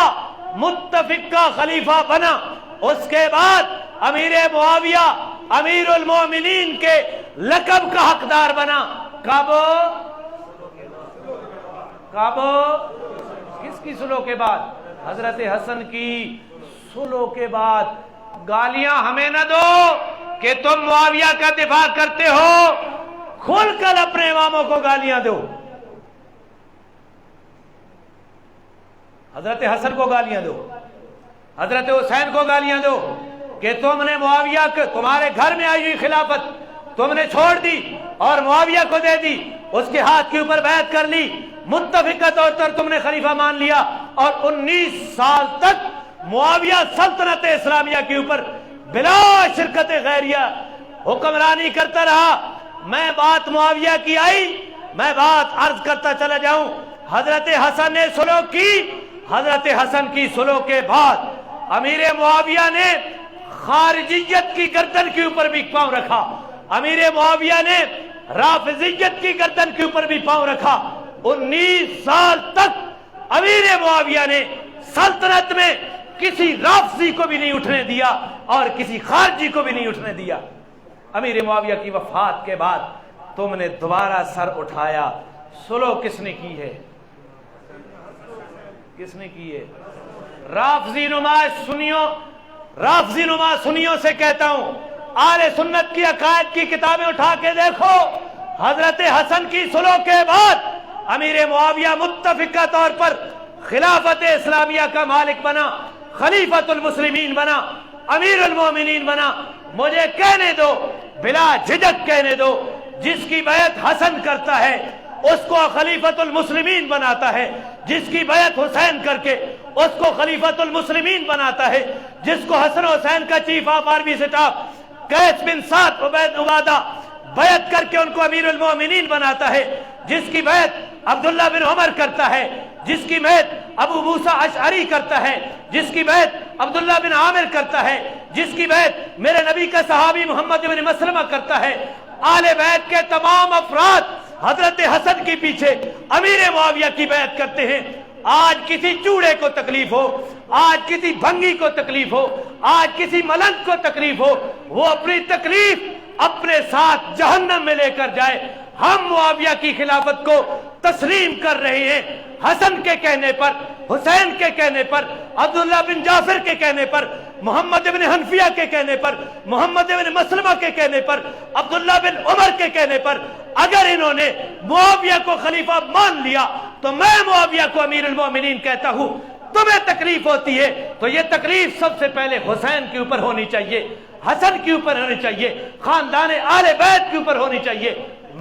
متفق کا خلیفہ بنا، اس کے بعد امیر معاویہ امیر المومنین کے لقب کا حقدار بنا۔ کب کس کی صلح کے بعد؟ حضرت حسن کی صلح کے بعد۔ گالیاں ہمیں نہ دو کہ تم معاویہ کا دفاع کرتے ہو، کھل کر اپنے اماموں کو گالیاں دو، حضرت حسن کو گالیاں دو، حضرت حسین کو گالیاں دو کہ تم نے معاویہ کو، تمہارے گھر میں آئی ہوئی خلافت تم نے چھوڑ دی اور معاویہ کو دے دی، اس کے ہاتھ کے اوپر بیعت کر لی، متفقہ طور پر تم نے خلیفہ مان لیا، اور 19 سال تک معاویہ سلطنت اسلامیہ کے اوپر بلا شرکت غیریہ حکمرانی کرتا رہا۔ میں بات معاویہ کی آئی، میں بات عرض کرتا چلا جاؤں، حضرت حسن نے صلح کی، حضرت حسن کی صلح کے بعد امیر معاویہ نے خارجیت کی گردن کے اوپر بھی پاؤں رکھا، امیر معاویہ نے رافضیت کی گردن کے اوپر بھی پاؤں رکھا۔ 19 سال تک امیر معاویہ نے سلطنت میں کسی رافضی کو بھی نہیں اٹھنے دیا اور کسی خارجی کو بھی نہیں اٹھنے دیا۔ امیر معاویہ کی وفات کے بعد تم نے دوبارہ سر اٹھایا، صلح کس نے کی ہے؟ کس نے کی ہے؟ رافضی نما سنیوں سے کہتا ہوں، آل سنت کی عقائد کی کتابیں اٹھا کے دیکھو، حضرت حسن کی صلح کے بعد امیر معاویہ متفقہ طور پر خلافت اسلامیہ کا مالک بنا، خلیفۃ المسلمین بنا، امیر المومنین بنا۔ مجھے کہنے دو، بلا جھجک کہنے دو، جس کی بیعت حسن کرتا ہے اس کو خلیفۃ المسلمین بناتا ہے، جس کی بیعت حسین کر کے اس کو خلیفۃ المسلمین بناتا ہے، جس کو حسن حسین کا چیف آف آرمی اسٹاف قیس بن سعد عبادہ بیعت کر کے ان کو امیر المومنین بناتا ہے، جس کی بیعت عبداللہ بن عمر کرتا ہے، جس کی بیعت ابو موسیٰ اشعری کرتا ہے، جس کی بیعت عبداللہ بن عامر کرتا ہے، جس کی بیعت میرے نبی کا صحابی محمد بن مسلمہ کرتا ہے۔ آل بیت کے تمام افراد حضرت حسن کے پیچھے امیر معاویہ کی بیعت کرتے ہیں۔ آج کسی چوڑے کو تکلیف ہو، آج کسی بھنگی کو تکلیف ہو، آج کسی ملنگ کو تکلیف ہو، وہ اپنی تکلیف اپنے ساتھ جہنم میں لے کر جائے۔ ہم معاویہ کی خلافت کو تسلیم کر رہے ہیں، حسن کے کہنے پر، حسین کے کہنے پر، عبداللہ بن جعفر کے کہنے پر، محمد بن حنفیہ کے کہنے پر، محمد بن مسلمہ کے کہنے پر، عبداللہ بن عمر کے کہنے پر۔ اگر انہوں نے معاویہ کو خلیفہ مان لیا تو میں معاویہ کو امیر المومنین کہتا ہوں۔ تمہیں تکلیف ہوتی ہے تو یہ تکلیف سب سے پہلے حسین کے اوپر ہونی چاہیے، حسن کے اوپر ہونی چاہیے، خاندان آل بیت کے اوپر ہونی چاہیے۔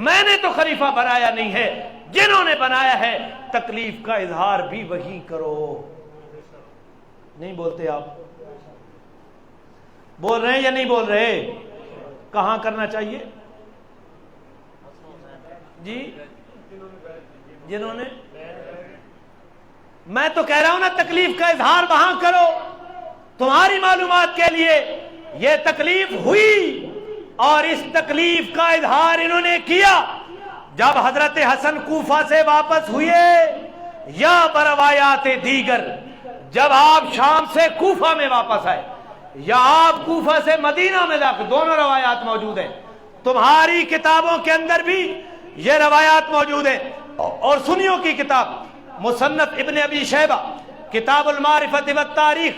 میں نے تو خلیفہ بنایا نہیں ہے، جنہوں نے بنایا ہے تکلیف کا اظہار بھی وہی کرو۔ نہیں بولتے آپ؟ بول رہے ہیں یا نہیں بول رہے؟ کہاں کرنا چاہیے جی؟ جنہوں نے، میں تو کہہ رہا ہوں نا تکلیف کا اظہار وہاں کرو۔ تمہاری معلومات کے لیے یہ تکلیف ہوئی اور اس تکلیف کا اظہار انہوں نے کیا جب حضرت حسن کوفہ سے واپس ہوئے، یا بروایات دیگر جب آپ شام سے کوفہ میں واپس آئے، یا آپ کوفہ سے مدینہ میں داخل، دونوں روایات موجود ہیں۔ تمہاری کتابوں کے اندر بھی یہ روایات موجود ہیں، اور سنیوں کی کتاب مصنف ابن ابی شیبہ، کتاب المعرفۃ والتاریخ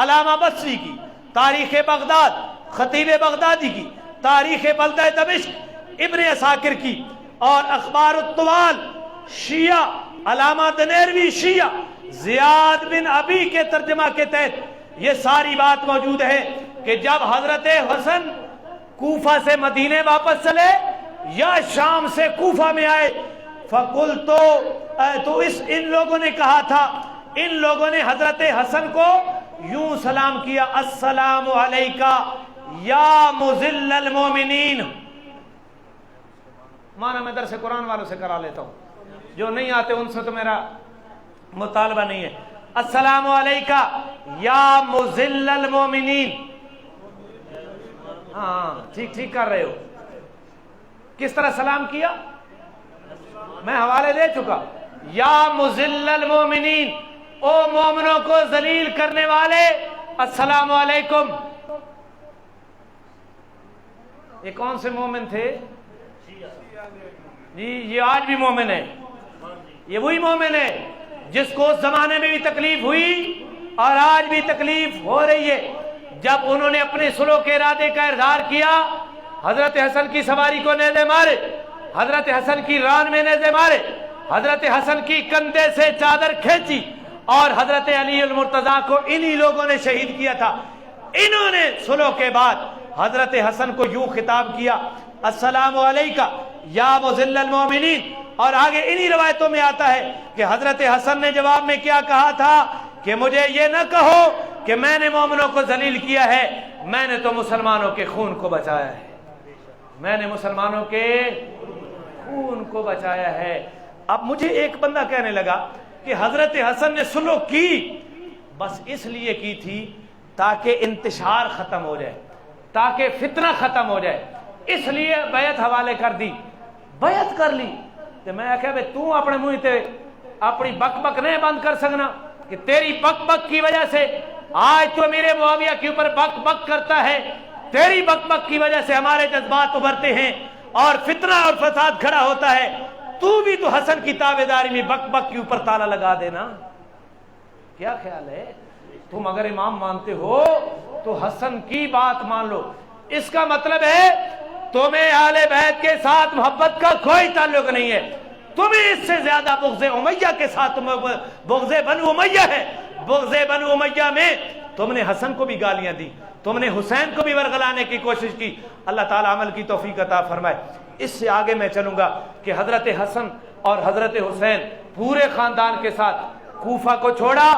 علامہ بصری کی، تاریخ بغداد خطیب بغدادی کی، تاریخ بلدہ دمشق ابن عساکر کی، اور اخبار الطوال شیعہ علامہ دنیروی شیعہ زیاد بن ابی کے ترجمہ کے تحت یہ ساری بات موجود ہے کہ جب حضرت حسن کوفہ سے مدینے واپس چلے یا شام سے کوفہ میں آئے، تو ان لوگوں نے کہا تھا، ان لوگوں نے حضرت حسن کو یوں سلام کیا، السلام علیکہ یا مذل المومنین۔ مانا میں درس قرآن والوں سے کرا لیتا ہوں، جو نہیں آتے ان سے تو میرا مطالبہ نہیں ہے۔ السلام علیکہ یا مذل المومنین۔ ہاں ٹھیک کر رہے ہو۔ کس طرح سلام کیا؟ میں حوالے دے چکا۔ یا مذل المومنین، او مومنوں کو ذلیل کرنے والے، السلام علیکم۔ یہ کون سے مومن تھے جی؟ یہ آج بھی مومن ہے، یہ وہی مومن ہے جس کو اس زمانے میں بھی تکلیف ہوئی اور آج بھی تکلیف ہو رہی ہے۔ جب انہوں نے اپنے صلح کے ارادے کا اظہار کیا، حضرت حسن کی سواری کو نیزے مارے، حضرت حسن کی ران میں نیزے مارے، حضرت حسن کی کندھے سے چادر کھینچی، اور حضرت علی المرتضیٰ کو انہی لوگوں نے شہید کیا تھا۔ انہوں نے صلح کے بعد حضرت حسن کو یوں خطاب کیا، السلام علیکہ یا مذل المومنین۔ اور آگے انہی روایتوں میں آتا ہے کہ حضرت حسن نے جواب میں کیا کہا تھا کہ مجھے یہ نہ کہو کہ میں نے مومنوں کو ذلیل کیا ہے، میں نے تو مسلمانوں کے خون کو بچایا ہے، میں نے مسلمانوں کے خون کو بچایا ہے۔ اب مجھے ایک بندہ کہنے لگا کہ حضرت حسن نے صلح کی بس اس لیے کی تھی تاکہ انتشار ختم ہو جائے، تاکہ فتنہ ختم ہو جائے، اس لیے بیعت حوالے کر دی۔ بیعت کر لی تو میں آخیا بھئی تو اپنے منہ تے اپنی بک بک نہیں بند کر سکنا کہ تیری بک بک کی وجہ سے آج تو میرے معاویہ کے اوپر بک بک کرتا ہے، تیری بک بک کی وجہ سے ہمارے جذبات ابھرتے ہیں اور فتنہ اور فساد کھڑا ہوتا ہے، تو بھی تو حسن کی تابعداری میں بک بک کے اوپر تالا لگا دینا۔ کیا خیال ہے؟ تم اگر امام مانتے ہو تو حسن کی بات مان لو۔ اس کا مطلب ہے تمہیں اہل بیت کے ساتھ محبت کا کوئی تعلق نہیں ہے، تمہیں اس سے زیادہ بغض امیہ کے ساتھ بغض بنو امیہ ہے۔ بغض بنو امیہ میں تم نے حسن کو بھی گالیاں دی، تم نے حسین کو بھی ورغلانے کی کوشش کی۔ اللہ تعالی عمل کی توفیق عطا فرمائے۔ اس سے آگے میں چلوں گا کہ حضرت حسن اور حضرت حسین پورے خاندان کے ساتھ کوفہ کو چھوڑا،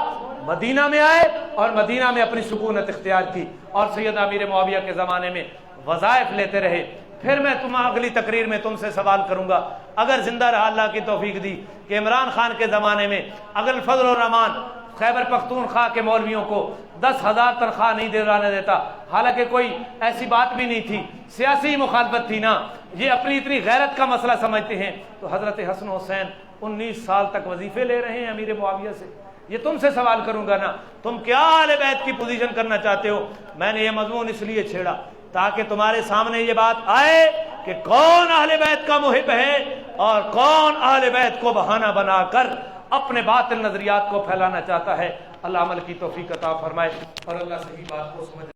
مدینہ میں آئے اور مدینہ میں اپنی سکونت اختیار کی اور سیدنا امیر معاویہ کے زمانے میں وظائف لیتے رہے۔ پھر میں اگلی تقریر میں تم سے سوال کروں گا، اگر زندہ رہا اللہ کی توفیق دی، کہ عمران خان کے زمانے میں اگر الفضل الرحمان خیبر پختونخوا کے مولویوں کو 10,000 تنخواہ نہیں دلانے دیتا، حالانکہ کوئی ایسی بات بھی نہیں تھی، سیاسی مخالفت تھی نا، یہ اپنی اتنی غیرت کا مسئلہ سمجھتے ہیں، تو حضرت حسن حسین 19 سال تک وظیفے لے رہے ہیں امیر معاویہ سے۔ یہ تم سے سوال کروں گا نا، تم کیا اہل بیت کی پوزیشن کرنا چاہتے ہو؟ میں نے یہ مضمون اس لیے چھیڑا تاکہ تمہارے سامنے یہ بات آئے کہ کون اہل بیت کا محب ہے اور کون اہل بیت کو بہانہ بنا کر اپنے باطل نظریات کو پھیلانا چاہتا ہے۔ اللہ عمل کی توفیق عطا فرمائے اور اللہ صحیح بات کو سمجھ